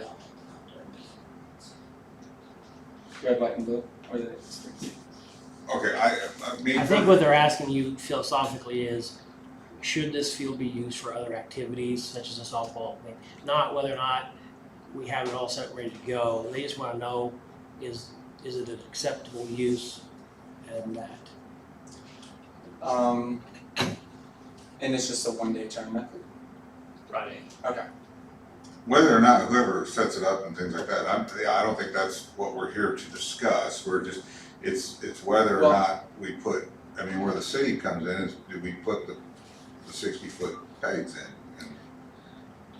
red, white, and blue, or the Okay, I think what they're asking you philosophically is, should this field be used for other activities such as a softball thing? Not whether or not we have it all set ready to go. They just wanna know, is it an acceptable use and that. And it's just a one-day tournament? Friday. Okay. Whether or not whoever sets it up and things like that, I don't think that's what we're here to discuss. We're just, it's whether or Well- not we put, I mean, where the city comes in is, do we put the 60-foot pegs in?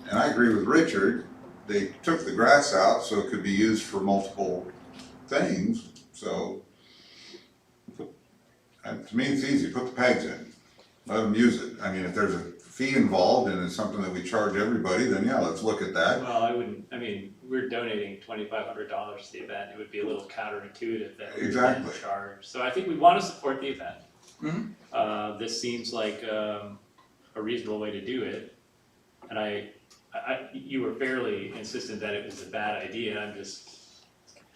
And I agree with Richard, they took the grass out so it could be used for multiple things, so. To me, it's easy, put the pegs in, let them use it. I mean, if there's a fee involved and it's something that we charge everybody, then yeah, let's look at that. Well, I mean, we're donating $2,500 to the event. It would be a little counterintuitive that we would Exactly. charge. So I think we want to support the event. Mhm. This seems like a reasonable way to do it. And you were fairly insistent that it was a bad idea. I'm just,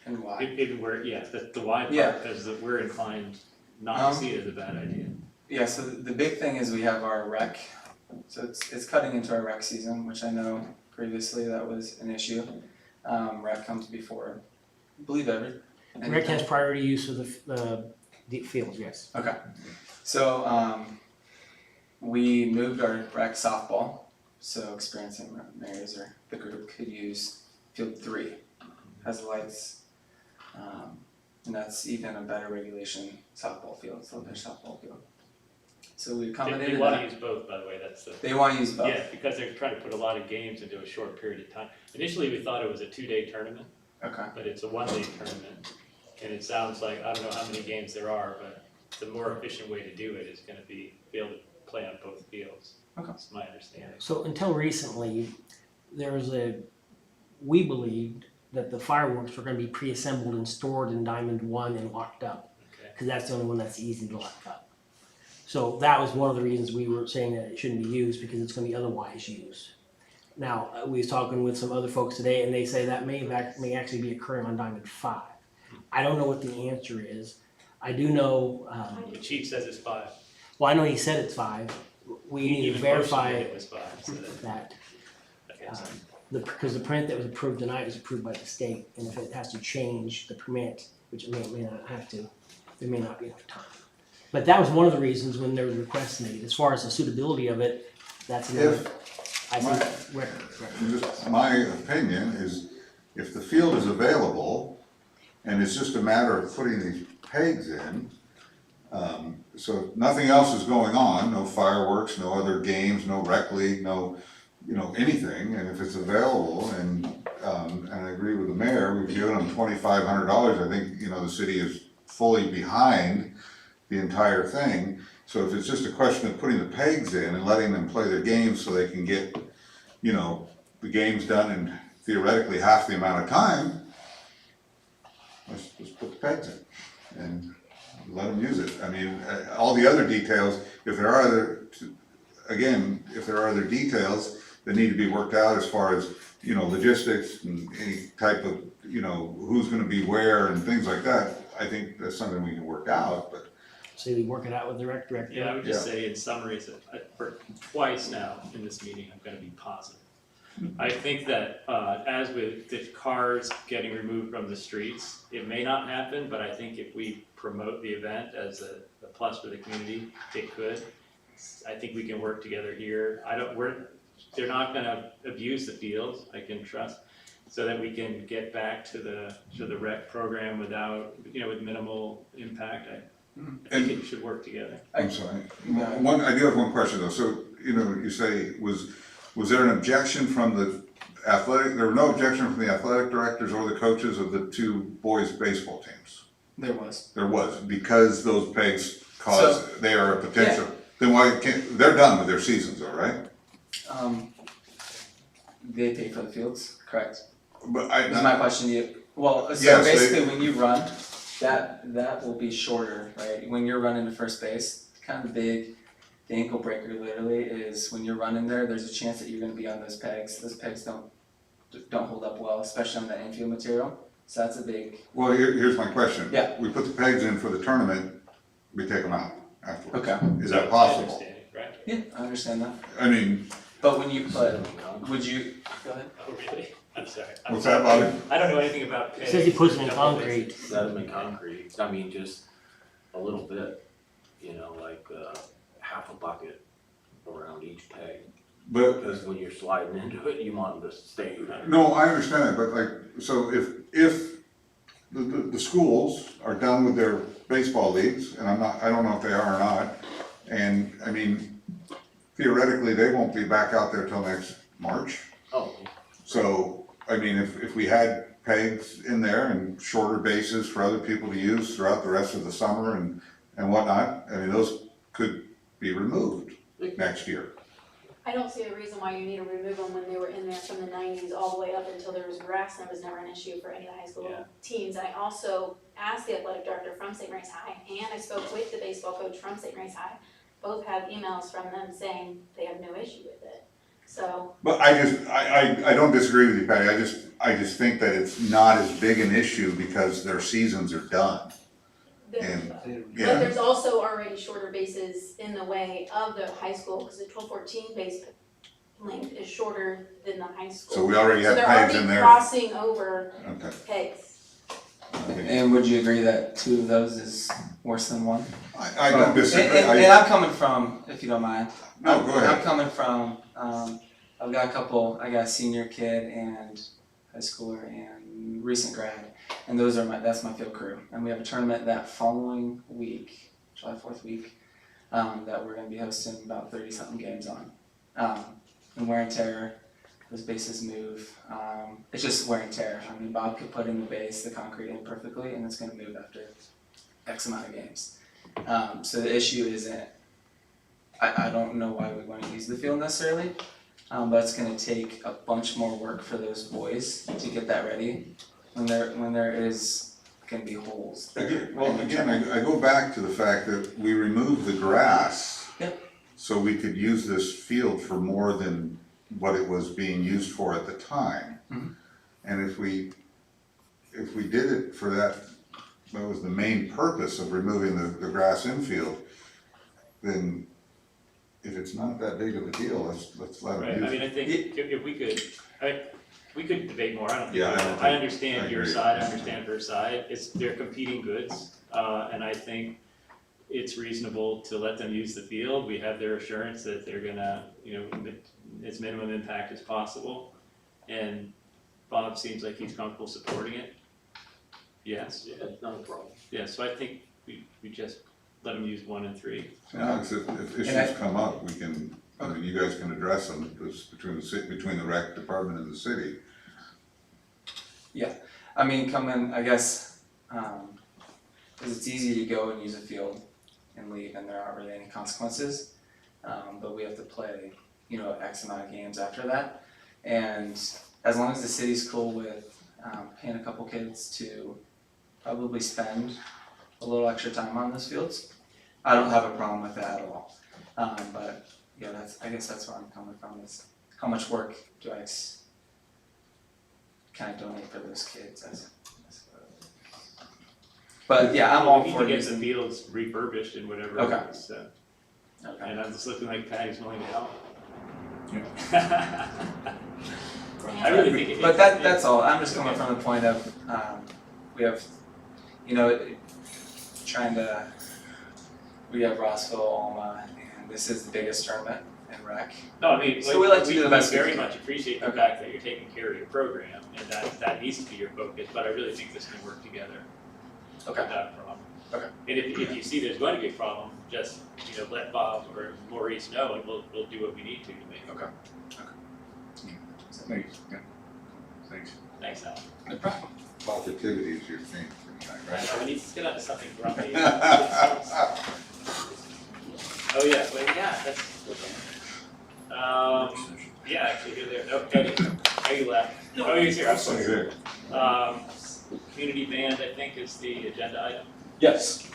And why? that's the why Yeah. part, because we're inclined not to see it as a bad idea. Yeah, so the big thing is we have our rec, so it's cutting into our rec season, which I know previously that was an issue. Rec comes before, I believe Rick has priority use of the fields, yes. Okay, so we moved our rec softball, so Experience St. Mary's or the group could use field 3, has lights. And that's even a better regulation softball field, slow pitch softball field. So we They accommodated want to that. use both, by the way, that's the. They want to use both. Yeah, because they're trying to put a lot of games into a short period of time. Initially, we thought it was a 2-day tournament, Okay. but it's a 1-day tournament. And it sounds like, I don't know how many games there are, but the more efficient way to do it is gonna be able to play on both fields. Okay. That's my understanding. So until recently, we believed that the fireworks were gonna be pre-assembled and stored in Diamond One and locked up. Okay. Cause that's the only one that's easy to lock up. So that was one of the reasons we were saying that it shouldn't be used, because it's gonna be otherwise used. Now, we was talking with some other folks today, and they say that may actually be occurring on Diamond Five. I don't know what the answer is. I do know, The chief says it's 5. well, I know he said it's 5. We need to Even verify motioned it was 5, so that. okay, so Because the permit that was approved tonight was approved by the state, and if it has to change the permit, which it may not have to, there may not be enough time. But that was one of the reasons when there was requests made. As far as the suitability of it, that's another, I think, record. Just my opinion is, if the field is available, and it's just a matter of putting these pegs in, so if nothing else is going on, no fireworks, no other games, no rec league, no, anything, and if it's available, and I agree with the mayor, we've given them $2,500, I think, the city is fully behind the entire thing. So if it's just a question of putting the pegs in and letting them play their games so they can get, the games done in theoretically half the amount of time, let's put the pegs in and let them use it. I mean, all the other details, if there are other details that need to be worked out as far as, logistics and any type of, who's gonna be where and things like that, I think that's something we can work out, but. So we work it out with the rec director. yeah, I would just say in summary, is that for twice now in this meeting, I'm gonna be positive. I think that, as with the cars getting removed from the streets, it may not happen, but I think if we promote the event as a plus for the community, it could. I think we can work together here. They're not gonna abuse the fields, I can trust, so that we can get back to the rec program without, with minimal impact. I think it should work together. I'm sorry, I do have one question though, so, you say, was there an objection from the there were no objection from the athletic directors or the coaches of the two boys' baseball teams? There was. There was, because those pegs they are a potential, then why can't, they're done with their seasons though, right? They pay for the fields, correct? But Is my question to you. Well, so Yes, basically when you run, that will be shorter, right? When you're running to first base, kind of big, the ankle breaker literally is when you're running there, there's a chance that you're gonna be on those pegs. Those pegs don't hold up well, especially on the infield material. So that's a big. Well, here's my question. Yeah. We put the pegs in for the tournament, we take them out afterwards. Okay. Is that possible? Understanding, right? Yeah, I understand that. I mean, But when you put, would you, go ahead. Oh, really? I'm sorry. what's that, Bobby? I don't know anything about It says he puts them in Double concrete. Set them in concrete, I mean, just a little bit, like half a bucket around each peg. But, Because when you're sliding into it, you want them to stay. no, I understand that, but so if the schools are done with their baseball leagues, and I don't know if they are or not, and, I mean, theoretically, they won't be back out there till next March. Oh, So, I mean, if we had pegs in there and shorter bases for other people to use throughout the rest of the summer and whatnot, I mean, those could be removed next year. I don't see a reason why you need to remove them when they were in there from the 90s all the way up until there was grass, and it was never an issue for any of the high school Yeah. teams. And I also asked the athletic director from St. Mary's High, and I spoke with the baseball coach from St. Mary's High. Both have emails from them saying they have no issue with it. So, But I don't disagree with you, Patty, I just think that it's not as big an issue because their seasons are done. And, but yeah, there's also already shorter bases in the way of the high school, because the 12-14 base length is shorter than the high school. so we already have So pegs they're in already there. crossing over Okay. pegs. And would you agree that 2 of those is worse than 1? I don't disagree, And I'm coming from, if you don't mind. No, go ahead. I'm coming from, I got a senior kid and high schooler and recent grad. And that's my field crew. And we have a tournament that following week, July 4th week, that we're gonna be hosting about 30 something games on. And wear and tear, those bases move. It's just wear and tear. I mean, Bob could put in the base, the concrete in perfectly, and it's gonna move after X amount of games. So the issue isn't, I don't know why we wanna use the field necessarily, but it's gonna take a bunch more work for those boys to get that ready when there is gonna be holes there. Again, well, again, I go back to the fact that we removed the grass. Yep. So we could use this field for more than what it was being used for at the time. Mhm. And if we did it for that was the main purpose of removing the grass infield, then if it's not that big of a deal, let's let Right, them I use mean, it. I think if we could, we could debate more, I don't think, Yeah, I don't I think- understand I your agree. side, I understand her side, they're competing goods, and I think it's reasonable to let them use the field, we have their assurance that they're gonna, as minimum impact as possible, and Bob seems like he's comfortable supporting it. Yes, Yeah, it's not a problem. yeah, so I think we just let them use 1 and 3. So Alex, if issues come up, we can, I mean, you guys can address them, because between the rec department and the city. I mean, I guess, cause it's easy to go and use a field and leave and there aren't really any consequences. But we have to play, X amount of games after that. And as long as the city's cool with, paying a couple kids to probably spend a little extra time on those fields, I don't have a problem with that at all. But yeah, I guess that's where I'm coming from, is how much work can I donate for those kids but yeah, I'm all We for need to get the using. fields refurbished and whatever Okay. it is, so. Okay. And I'm just looking like Patty's willing to help. Yeah. I really think it. But that's all, I'm just coming from the point of, we have, we have Rossville, Alma, and this is the biggest tournament in rec. No, I mean, So we like to do the best we very can. much appreciate the Okay. fact that you're taking care of your program, and that needs to be your focus, but I really think this can work together Okay. without problem. Okay. And if you see there's going to be a problem, just, let Bob or Maurice know, and we'll do what we need to make it. Okay. Thanks, yeah, thanks. Thanks, Al. No problem. Positivity is your thing for tonight, I right? know, we need to get onto something grumpy. Oh, yeah, well, yeah, that's, yeah, actually, you're there, no, Eddie, oh, you left. Oh, he's here, I'm sorry. Good. Community band, I think, is the agenda item. Yes.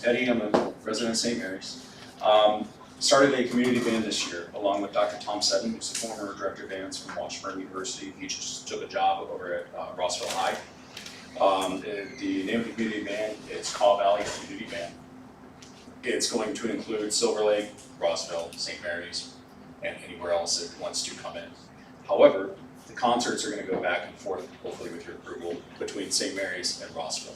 Eddie, I'm a resident of St. Mary's. Started a community band this year along with Dr. Tom Seddon, who's a former director of bands from Washburn University. He just took a job over at Rossville High. The name of the community band is Caw Valley Community Band. It's going to include Silver Lake, Rossville, St. Mary's, and anywhere else that wants to come in. However, the concerts are going to go back and forth, hopefully with your approval, between St. Mary's and Rossville.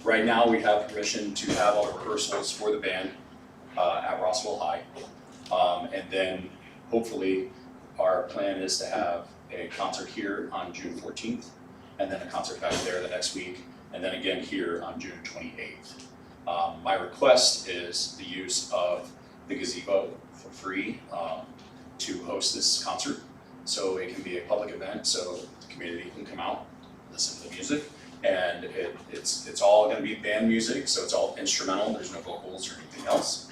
Right now, we have permission to have all the rehearsals for the band at Rossville High. And then hopefully our plan is to have a concert here on June 14th, and then a concert back there the next week, and then again here on June 28th. My request is the use of the gazebo for free to host this concert. So it can be a public event, so the community can come out, listen to the music. And it's all gonna be band music, so it's all instrumental, there's no vocals or anything else.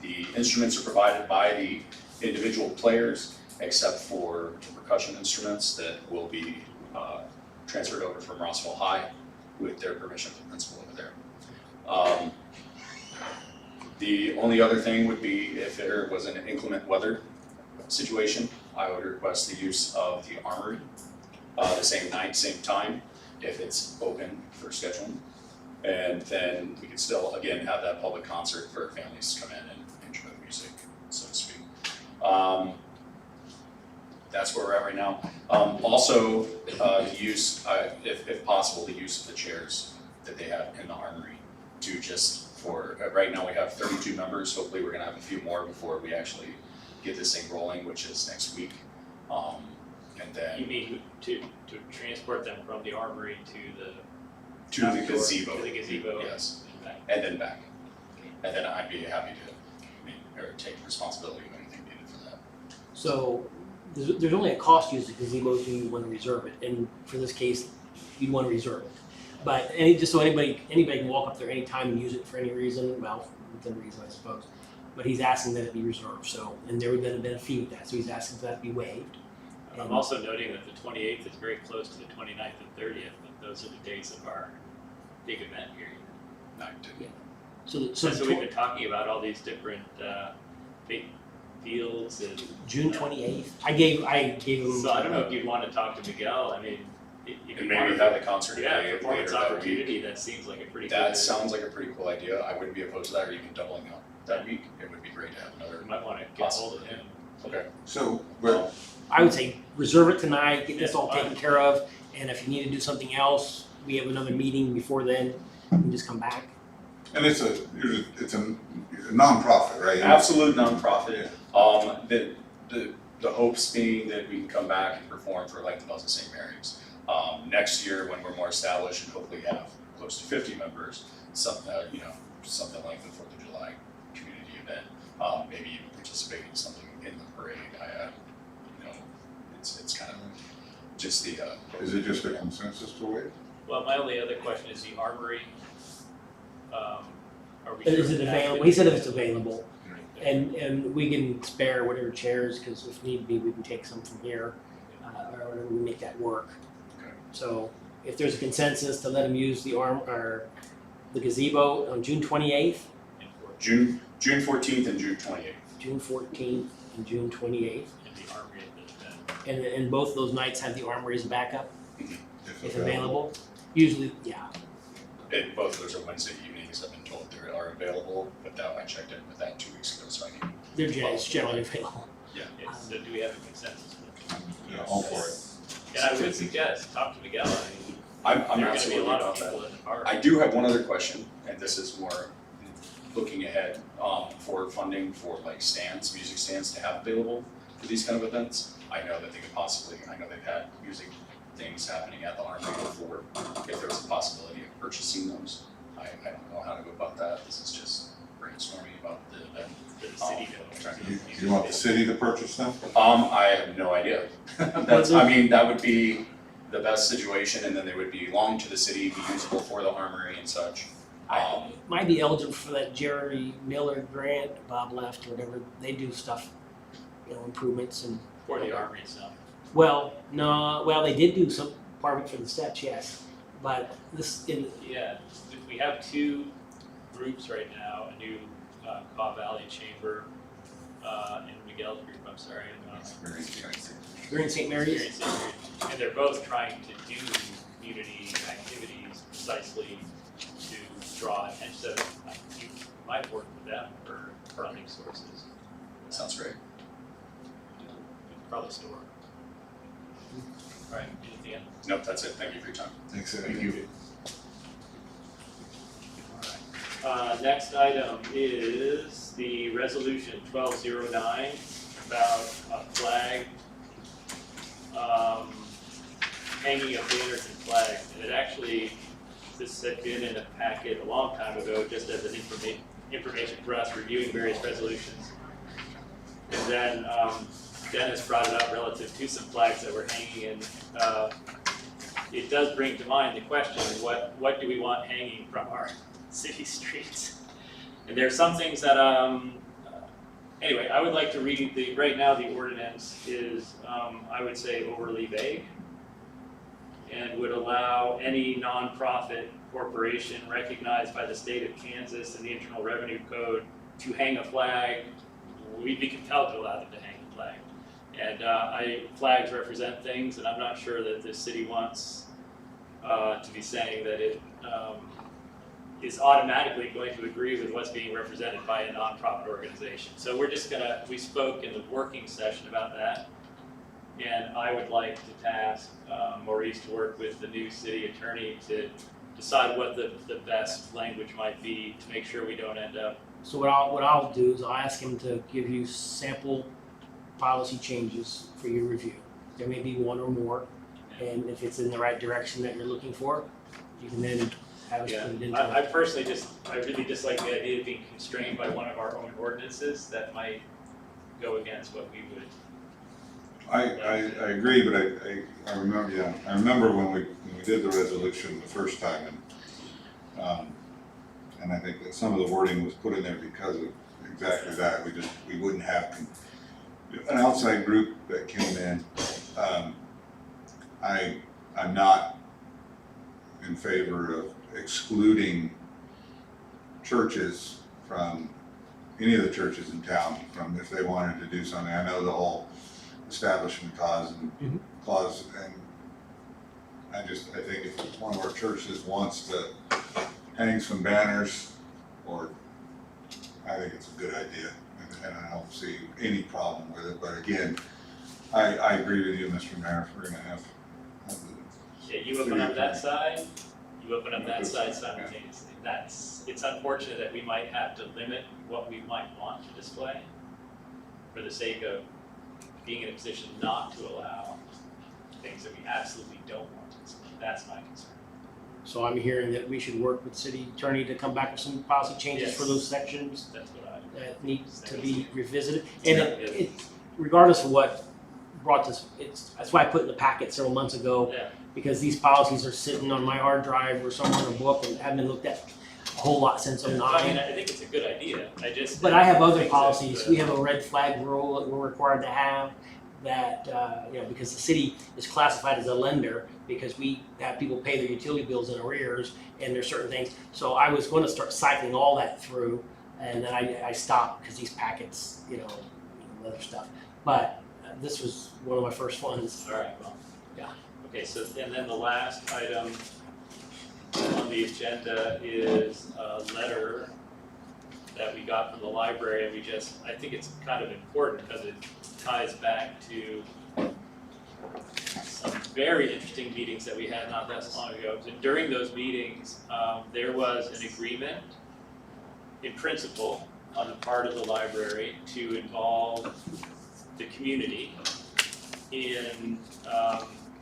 The instruments are provided by the individual players, except for the percussion instruments that will be transferred over from Rossville High with their permission from the principal over there. The only other thing would be if there was an inclement weather situation, I would request the use of the armory, the same night, same time, if it's open for scheduling. And then we could still, again, have that public concert for families to come in and enjoy the music, so to speak. That's where we're at right now. Also, the use, if possible, the use of the chairs that they have in the armory to just for, right now we have 32 members, hopefully we're gonna have a few more before we actually get this thing rolling, which is next week. And then You mean to transport them from the armory to the to the gazebo. To the gazebo. Yes, Back. and then back. And then I'd be happy to, or take responsibility of anything needed for that. So there's only a cost to use the gazebo if you want to reserve it, and for this case, you'd want to reserve it. But just so anybody can walk up there anytime and use it for any reason, well, within reason, I suppose. But he's asking that it be reserved, so, and there would have been a fee with that, so he's asking for that to be waived. And I'm also noting that the 28th is very close to the 29th and 30th, and those are the dates of our big event here. So So we've been talking about all these different big fields and. June 28th, I gave him. So I don't know if you'd want to talk to Miguel, I mean, if you And maybe have the concert Yeah, day performance later that week. opportunity, that seems like a pretty good. That sounds like a pretty cool idea. I wouldn't be opposed to that, or even doubling up that week. It would be great to have another. You might want to get hold of him. Okay. So, but I would say reserve it tonight, get this all Yeah, taken care of, and if you need to do something else, we have another meeting before then, you can just come back. and it's a nonprofit, right? Absolute nonprofit. The hopes being that we can come back and perform for like the Bells of St. Mary's. Next year, when we're more established and hopefully have close to 50 members, something like the 4th of July community event, maybe even participate in something in the parade. It's kind of just the. Is it just a consensus to waive? Well, my only other question is the armory. Are we? Is it sure available? He said if it's available, and we can spare whatever chairs, because if need be, we can take some from here, or whatever, we make that work. Okay. So if there's a consensus to let him use the the gazebo on June 28th, June 14th and June 28th. June 14th, and June 28th, And the armory at the event. and both those nights have the armory as a backup, If if available. Usually, yeah. And both of those are Wednesday evenings. I've been told they are available, but I checked in with that 2 weeks ago, so I need. It's generally available. Yeah. Yes, so do we have a consensus? Yeah, all for it. And I would suggest, talk to Miguel, I mean, I'm there are gonna be a absolutely lot about of that. people in the park. I do have one other question, and this is more looking ahead, for funding for like stands, music stands to have available for these kind of events. I know that they could possibly, I know they've had music things happening at the Armory before. If there's a possibility of purchasing those, I don't know how to go about that. This is just brainstorming about the event. For the city to. You want the city to purchase them? I have no idea. That would be the best situation, and then they would belong to the city, be usable for the armory and such. Might be eligible for that Jerry Miller grant, Bob left or whatever. They do stuff, improvements and. For the armory itself. Well, no, they did do some part of it for the steps, yes. But Yeah, we have two groups right now, a new Caw Valley Chamber and Miguel's group, I'm sorry. Green St. Mary's. Experience St. And they're both trying to do community activities precisely to draw attention. So you might work with them for funding sources. Sounds great. We could probably store. All right, anything else? Nope, that's it. Thank you for your time. Thanks, Thank you. Next item is the resolution 1209 about a flag, hanging of banners and flags. And it actually, this had been in a packet a long time ago, just as an information for us reviewing various resolutions. And then Dennis brought it up relative to some flags that were hanging, and it does bring to mind the question, what do we want hanging from our city streets? And there are some things that, anyway, I would like to read right now the ordinance is, I would say, overly vague, and would allow any nonprofit corporation recognized by the state of Kansas and the Internal Revenue Code to hang a flag. We'd be compelled to allow them to hang a flag. And flags represent things, and I'm not sure that the city wants to be saying that it is automatically going to agree with what's being represented by a nonprofit organization. So we spoke in the working session about that, and I would like to task Maurice to work with the new city attorney to decide what the best language might be to make sure we don't end up. So what I'll do is I'll ask him to give you sample policy changes for your review. There may be one or more, and if it's in the right direction that you're looking for, you can then have us put it into. I really dislike the idea of being constrained by one of our own ordinances that might go against what we would I agree, but I remember, yeah, I remember when we did the resolution the first time, and I think that some of the wording was put in there because of exactly that. We wouldn't have an outside group that came in. I'm not in favor of excluding churches from, any of the churches in town from if they wanted to do something. I know the whole establishment clause and I think if one of our churches wants to hang some banners, or, I think it's a good idea, and I don't see any problem with it, but again, I agree with you, Mr. Mayor, if we're gonna have Yeah, you open up that side, you open up that side simultaneously. It's unfortunate that we might have to limit what we might want to display for the sake of being in a position not to allow things that we absolutely don't want to display. That's my concern. So I'm hearing that we should work with the city attorney to come back with some policy changes for Yes. those sections That's what I. that need to be revisited. And it, regardless of what brought this, that's why I put in the packet several months ago, Yeah. because these policies are sitting on my hard drive or somewhere in a book and haven't been looked at a whole lot since I mean, '09. I think it's a good idea. I just. But I have other think that policies. the- We have a red flag rule that we're required to have that, because the city is classified as a lender because we have people pay their utility bills in arrears and there's certain things. So I was going to start cycling all that through and then I stopped because these packets, other stuff. But this was one of my first ones. All right, well. Yeah. Okay, so, and then the last item on the agenda is a letter that we got from the library, and I think it's kind of important because it ties back to some very interesting meetings that we had not that long ago. And during those meetings, there was an agreement in principle on the part of the library to involve the community in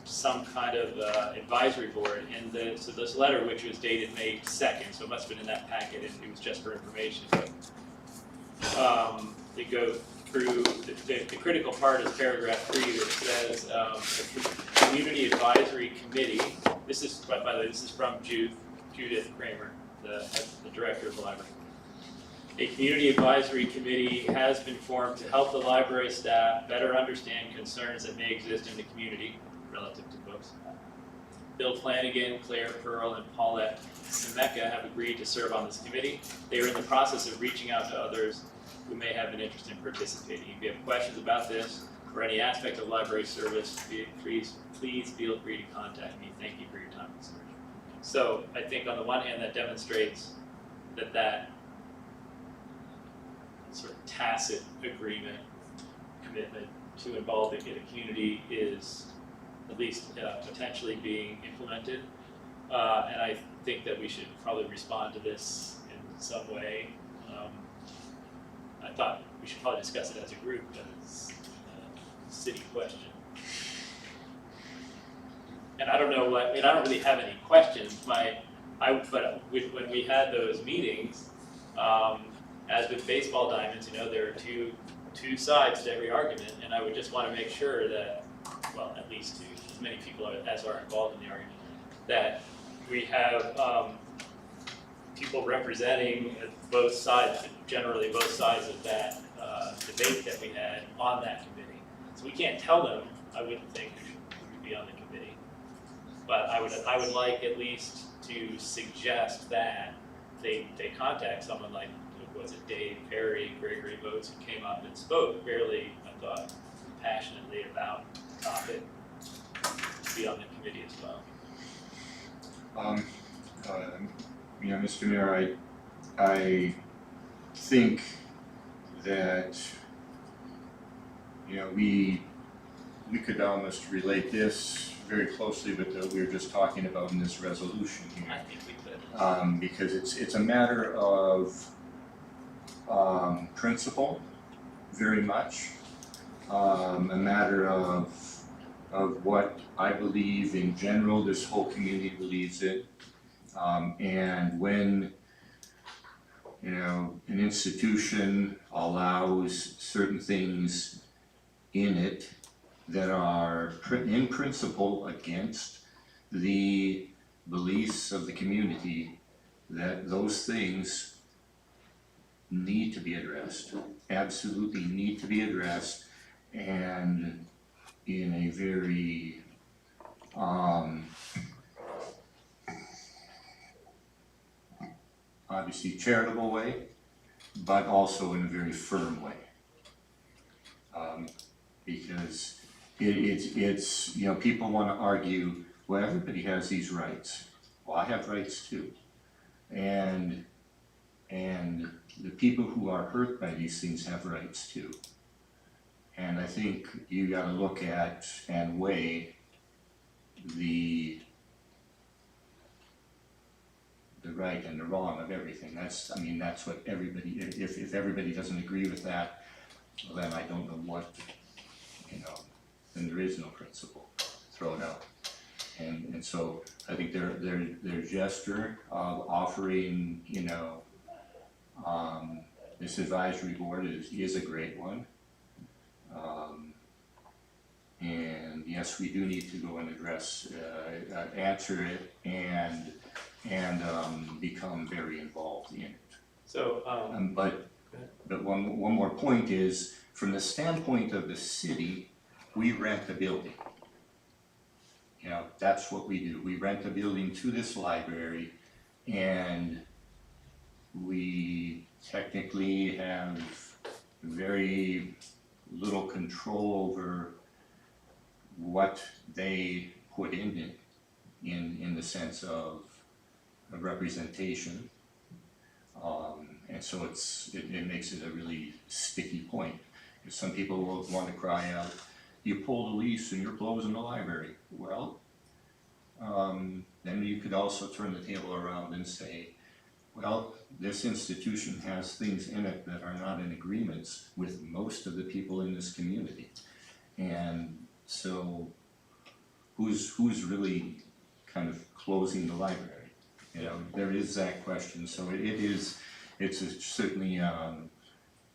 some kind of advisory board. And so this letter, which was dated May 2nd, so it must have been in that packet, and it was just for information. They go through, the critical part is paragraph 3 that says, the Community Advisory Committee, this is, by the way, this is from Judith Kramer, the director of the library. A community advisory committee has been formed to help the library staff better understand concerns that may exist in the community relative to books. Bill Flanagan, Claire Pearl, and Paulette Semeka have agreed to serve on this committee. They are in the process of reaching out to others who may have an interest in participating. If you have questions about this or any aspect of library service, please feel free to contact me. Thank you for your time and consideration. So I think on the one hand, that demonstrates that sort of tacit agreement, commitment to involve the community is at least potentially being implemented. And I think that we should probably respond to this in some way. I thought we should probably discuss it as a group, but it's a city question. And I don't know I don't really have any questions. But when we had those meetings, as with baseball diamonds, there are two sides to every argument, and I would just want to make sure that, well, at least two, as many people as are involved in the argument, that we have people representing both sides, generally both sides of that debate that we had on that committee. So we can't tell them, I wouldn't think, who should be on the committee, but I would like at least to suggest that they contact someone like, was it Dave Perry, Gregory Moats, who came up and spoke fairly, I thought, passionately about the topic, to be on the committee as well. Mr. Mayor, I think that, we could almost relate this very closely with what we were just talking about in this resolution here. I think we could. Because it's a matter of principle, very much, a matter of what I believe in general this whole community believes in, and when an institution allows certain things in it, that are in principle against the beliefs of the community, that those things need to be addressed, absolutely need to be addressed, and in a very obviously charitable way, but also in a very firm way. Because it's, you know, people want to argue, well, everybody has these rights. Well, I have rights too. And the people who are hurt by these things have rights too. And I think you gotta look at and weigh the right and the wrong of everything. That's what everybody, if everybody doesn't agree with that, well, then I don't know what, then there is no principle thrown out. And so I think their gesture of offering, this advisory board is a great one. And yes, we do need to go and address, answer it and become very involved in it. So, But one more point is, from the standpoint of the city, we rent the building. That's what we do. We rent a building to this library, and we technically have very little control over what they put in it, in the sense of a representation. And so it makes it a really sticky point. If some people will want to cry out, you pull the lease and you're closing the library. Well, then you could also turn the table around and say, well, this institution has things in it that are not in agreements with most of the people in this community. And so who's really kind of closing the library? There is that question. So certainly,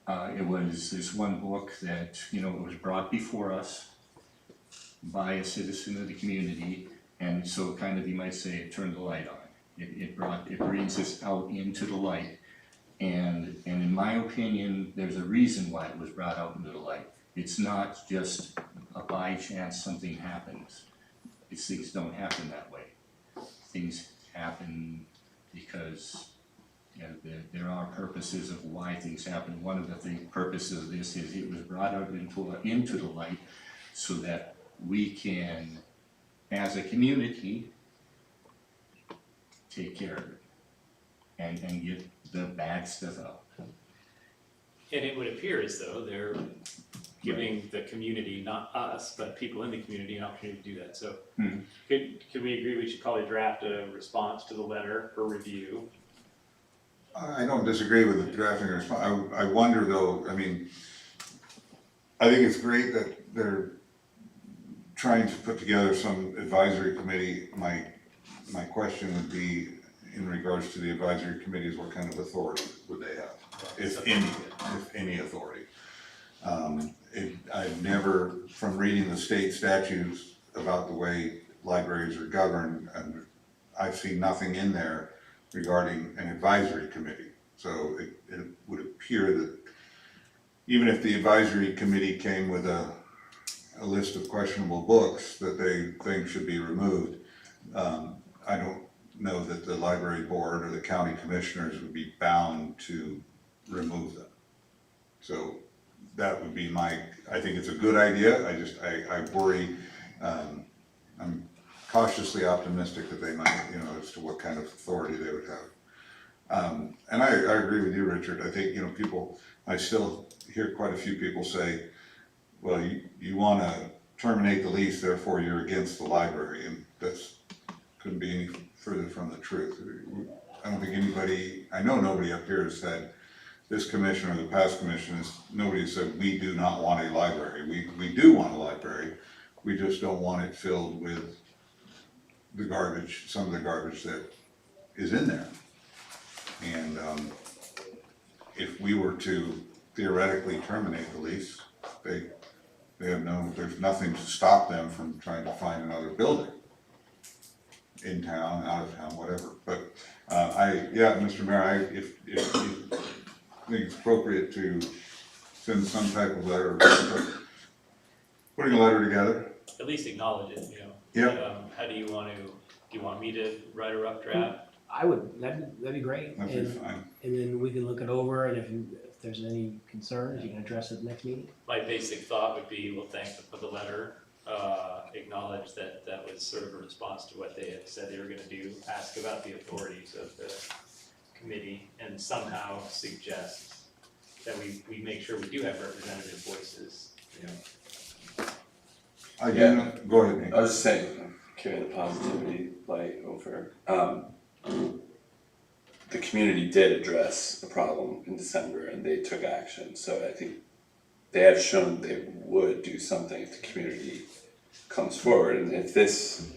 it was this one book that, it was brought before us by a citizen of the community, and so kind of, you might say, it turned the light on. It brings us out into the light, and in my opinion, there's a reason why it was brought out into the light. It's not just a by chance something happens. Things don't happen that way. Things happen because there are purposes of why things happen. One of the purposes of this is it was brought out into the light so that we can, as a community, take care of it and get the bad stuff out. and it would appear as though they're giving the community, not us, but people in the community, an opportunity to do that. So could we agree we should probably draft a response to the letter for review? I don't disagree with the drafting a response. I wonder though, I think it's great that they're trying to put together some advisory committee. My question would be, in regards to the advisory committees, what kind of authority would they have, if any authority? I've never, from reading the state statutes about the way libraries are governed, and I've seen nothing in there regarding an advisory committee. So it would appear that even if the advisory committee came with a list of questionable books that they think should be removed, I don't know that the library board or the county commissioners would be bound to remove them. So that would be I think it's a good idea. I worry, I'm cautiously optimistic that they might, as to what kind of authority they would have. And I agree with you, Richard. I think, I still hear quite a few people say, well, you want to terminate the lease, therefore you're against the library, and that's couldn't be any further from the truth. I don't think I know nobody up here has said, this commission or the past commission nobody has said, we do not want a library. We do want a library, we just don't want it filled with the garbage, some of the garbage that is in there. And if we were to theoretically terminate the lease, they have known that there's nothing to stop them from trying to find another building in town, out of town, whatever. But Mr. Mayor, if you think it's appropriate to send some type of letter, putting a letter together. At least acknowledge it, How do you want me to write a rough draft? I would, that'd be great. That'd be fine. And then we can look it over, and if there's any concerns, you can address it at the next meeting. My basic thought would be, we'll thank them for the letter, acknowledge that that was sort of a response to what they had said they were gonna do, ask about the authorities of the committee, and somehow suggest that we make sure we do have representative voices, Go ahead, Nate. I was just saying, carry the positivity light over. The community did address the problem in December and they took action, so I think they have shown they would do something if the community comes forward. And if this,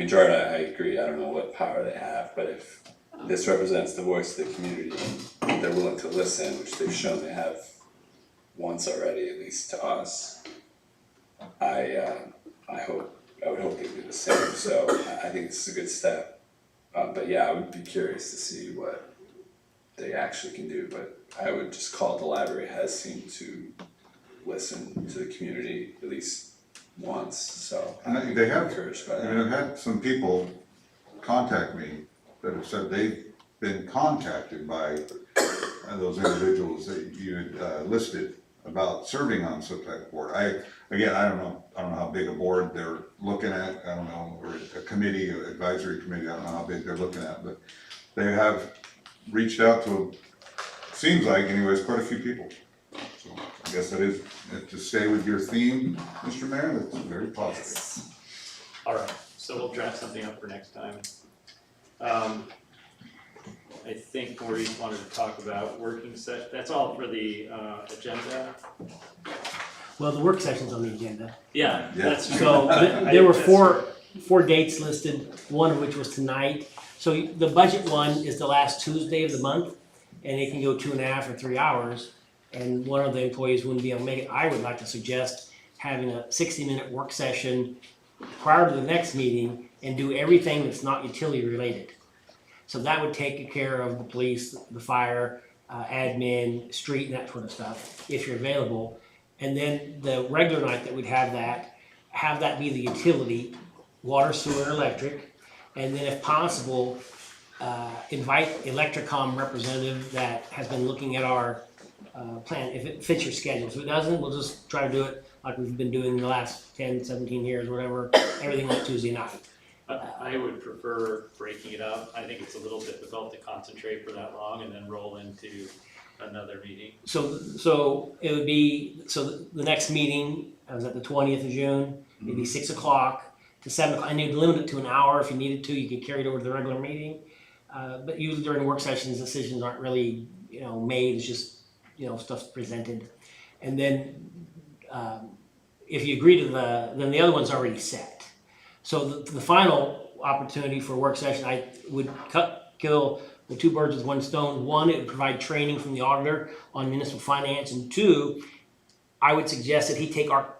Jordan, I agree, I don't know what power they have, but if this represents the voice of the community, they're willing to listen, which they've shown they have once already, at least to us. I would hope they do the same, so I think it's a good step. But yeah, I would be curious to see what they actually can do, but I would just call it the library has seemed to listen to the community at least once, so I'm They have, encouraged by I that. mean, I've had some people contact me that have said they've been contacted by those individuals that you had listed about serving on some type of board. I don't know how big a board they're looking at, I don't know, or a committee, or advisory committee, I don't know how big they're looking at, but they have reached out to, seems like anyways, quite a few people. So I guess that is, to stay with your theme, Mr. Mayor, that's very positive. All right, so we'll draft something up for next time. I think Maurice wanted to talk about working session, that's all for the agenda. Well, the work session's on the agenda. Yeah, that's true. So there were four dates listed, one of which was tonight. So the budget one is the last Tuesday of the month, and it can go 2.5 or 3 hours. And one of the employees wouldn't be able to make it. I would like to suggest having a 60-minute work session prior to the next meeting and do everything that's not utility related. So that would take care of the police, the fire, admin, street, and that sort of stuff, if you're available. And then the regular night that we'd have that be the utility, water, sewer, electric. And then if possible, invite Electricom representative that has been looking at our plan, if it fits your schedule. If it doesn't, we'll just try to do it like we've been doing the last 10, 17 years, whatever, everything on Tuesday night. I would prefer breaking it up. I think it's a little difficult to concentrate for that long and then roll into another meeting. So it would be, the next meeting was at the 20th of June, maybe 6 o'clock to 7 o'clock. I need to limit it to an hour. If you needed to, you could carry it over to the regular meeting. But usually during work sessions, decisions aren't really, made. It's just, stuff's presented. And then if you agree to then the other one's already set. So the final opportunity for a work session, I would kill the two birds with one stone. One, it would provide training from the auditor on municipal finance, and two, I would suggest that he take our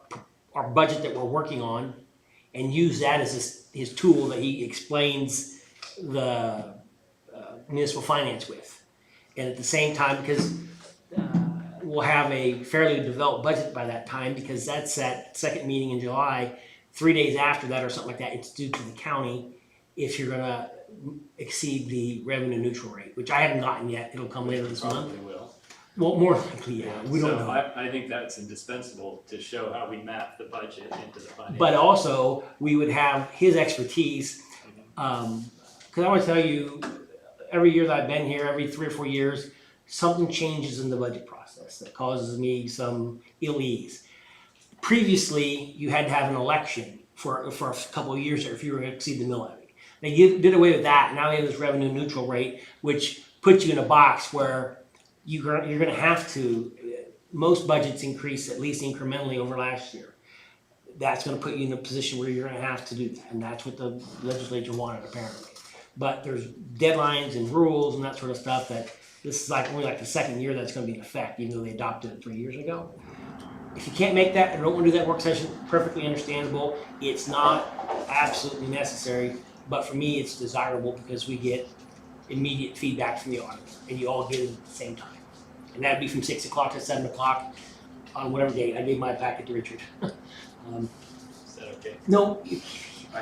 budget that we're working on and use that as his tool that he explains the municipal finance with. And at the same time, because we'll have a fairly developed budget by that time, because that's that second meeting in July. 3 days after that or something like that, it's due to the county if you're gonna exceed the revenue neutral rate, which I haven't gotten yet. It'll come later this month. Probably will. Well, more likely, yeah. We don't know. So I think that's indispensable to show how we map the budget into the finance. But also, we would have his expertise, because I want to tell you, every year that I've been here, every 3 or 4 years, something changes in the budget process that causes me some ill ease. Previously, you had to have an election for a couple of years if you were going to exceed the mill levy. They did away with that. Now they have this revenue neutral rate, which puts you in a box where you're going to have to. Most budgets increase at least incrementally over last year. That's going to put you in a position where you're going to have to do that, and that's what the legislature wanted apparently. But there's deadlines and rules and that sort of stuff that this is only the second year that's going to be in effect, even though they adopted it 3 years ago. if you can't make that and don't wanna do that work session, perfectly understandable. It's not absolutely necessary, but for me, it's desirable because we get immediate feedback from the auditor, and you all get it at the same time. And that'd be from 6 o'clock to 7 o'clock on whatever date. I gave my packet to Richard. Is that okay? No, I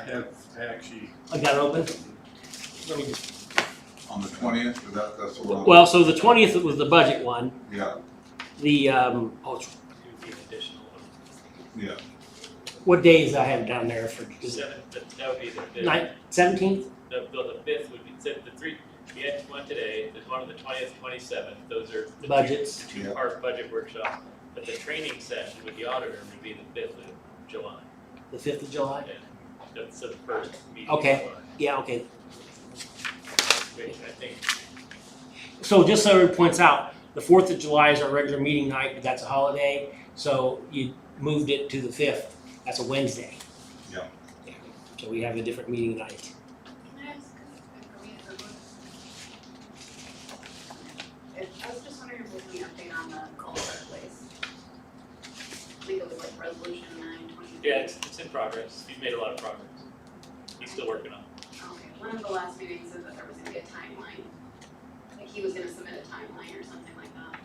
actually. I got it open. Let me just, On the 20th, that's the one. well, so the 20th was the budget one. Yeah, The, it's It would be an additional one. yeah. what days I have down there for, is it That would be the fifth. 17th? The fifth would be, the three, we had one today, there's one on the 20th, 27th, those are the Budgets. two, the two-part budget workshop. But the training session with the auditor would be the 5th of July. The 5th of July? That's the first meeting. Okay. in July, Yeah, okay. Which I think, So just so everyone points out, the 4th of July is our regular meeting night, but that's a holiday, so you moved it to the 5th. That's a Wednesday. Yeah. So we have a different meeting night. Can I ask, are we at the I was just wondering if there's any update on the culvert place. I think it was like resolution 9/20. yeah, it's in progress, he's made a lot of progress. He's still working on it. Okay, one of the last meetings said that there was gonna be a timeline. Like he was gonna submit a timeline or something like that.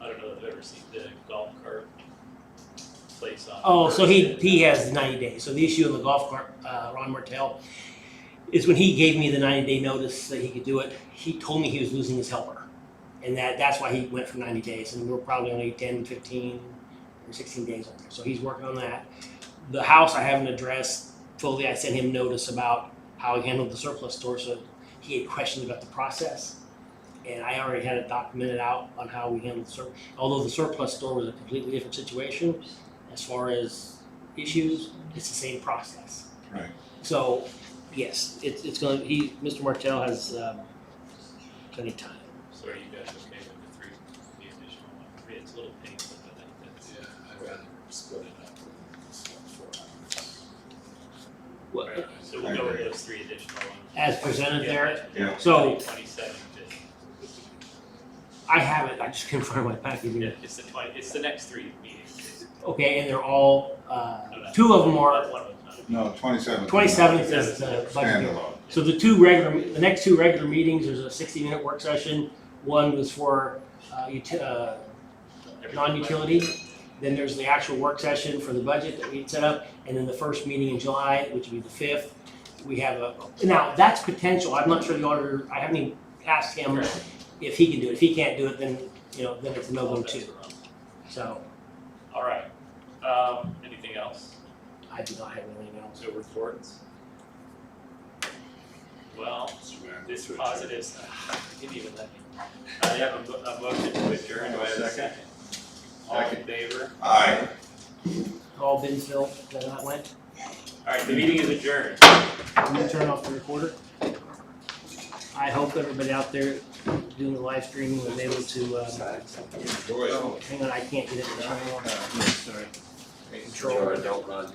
I don't know if I've ever seen the golf cart place on. Oh, so he has 90 days. So the issue in the golf cart, Ron Martell, is when he gave me the 90-day notice that he could do it, he told me he was losing his helper. And that's why he went for 90 days. And we're probably only 10, 15, or 16 days on there. So he's working on that. The house I haven't addressed fully. I sent him notice about how he handled the surplus store. So he had questions about the process. And I already had it documented out on how we handled the surplus. Although the surplus store was a completely different situation, as far as issues, it's the same process. Right. So, yes, it's going to, Mr. Martell has plenty of time. So are you guys okay with the additional one? I mean, it's a little painful, but that's. Yeah, I'd rather split it up with 4 hours. Right, so we'll go with those 3 additional ones. As presented there. Yeah. So, 27th. I have it, I just couldn't find my package. Yeah, it's the next 3 meetings. Okay, and they're all, 2 of them are, One of them's not. No, 27th. 27th is the budget. Standalone. So the next 2 regular meetings, there's a 60-minute work session. One was for non-utility. Then there's the actual work session for the budget that we set up. And then the first meeting in July, which would be the 5th, we have now that's potential. I'm not sure the auditor, I haven't even asked him if he can do it. If he can't do it, then, then it's a no-go too. So All right, anything else? I do not have anything else. No reports? Well, this positives, you didn't even let me. I have a motion to adjourn, do I have a second? All in favor? Aye. All Binsville, is that how it went? All right, the meeting is adjourned. Can you turn off the recorder? I hope everybody out there doing the live streaming was able to, Enjoy it. hang on, I can't get it to turn on. Sorry. Control, don't run.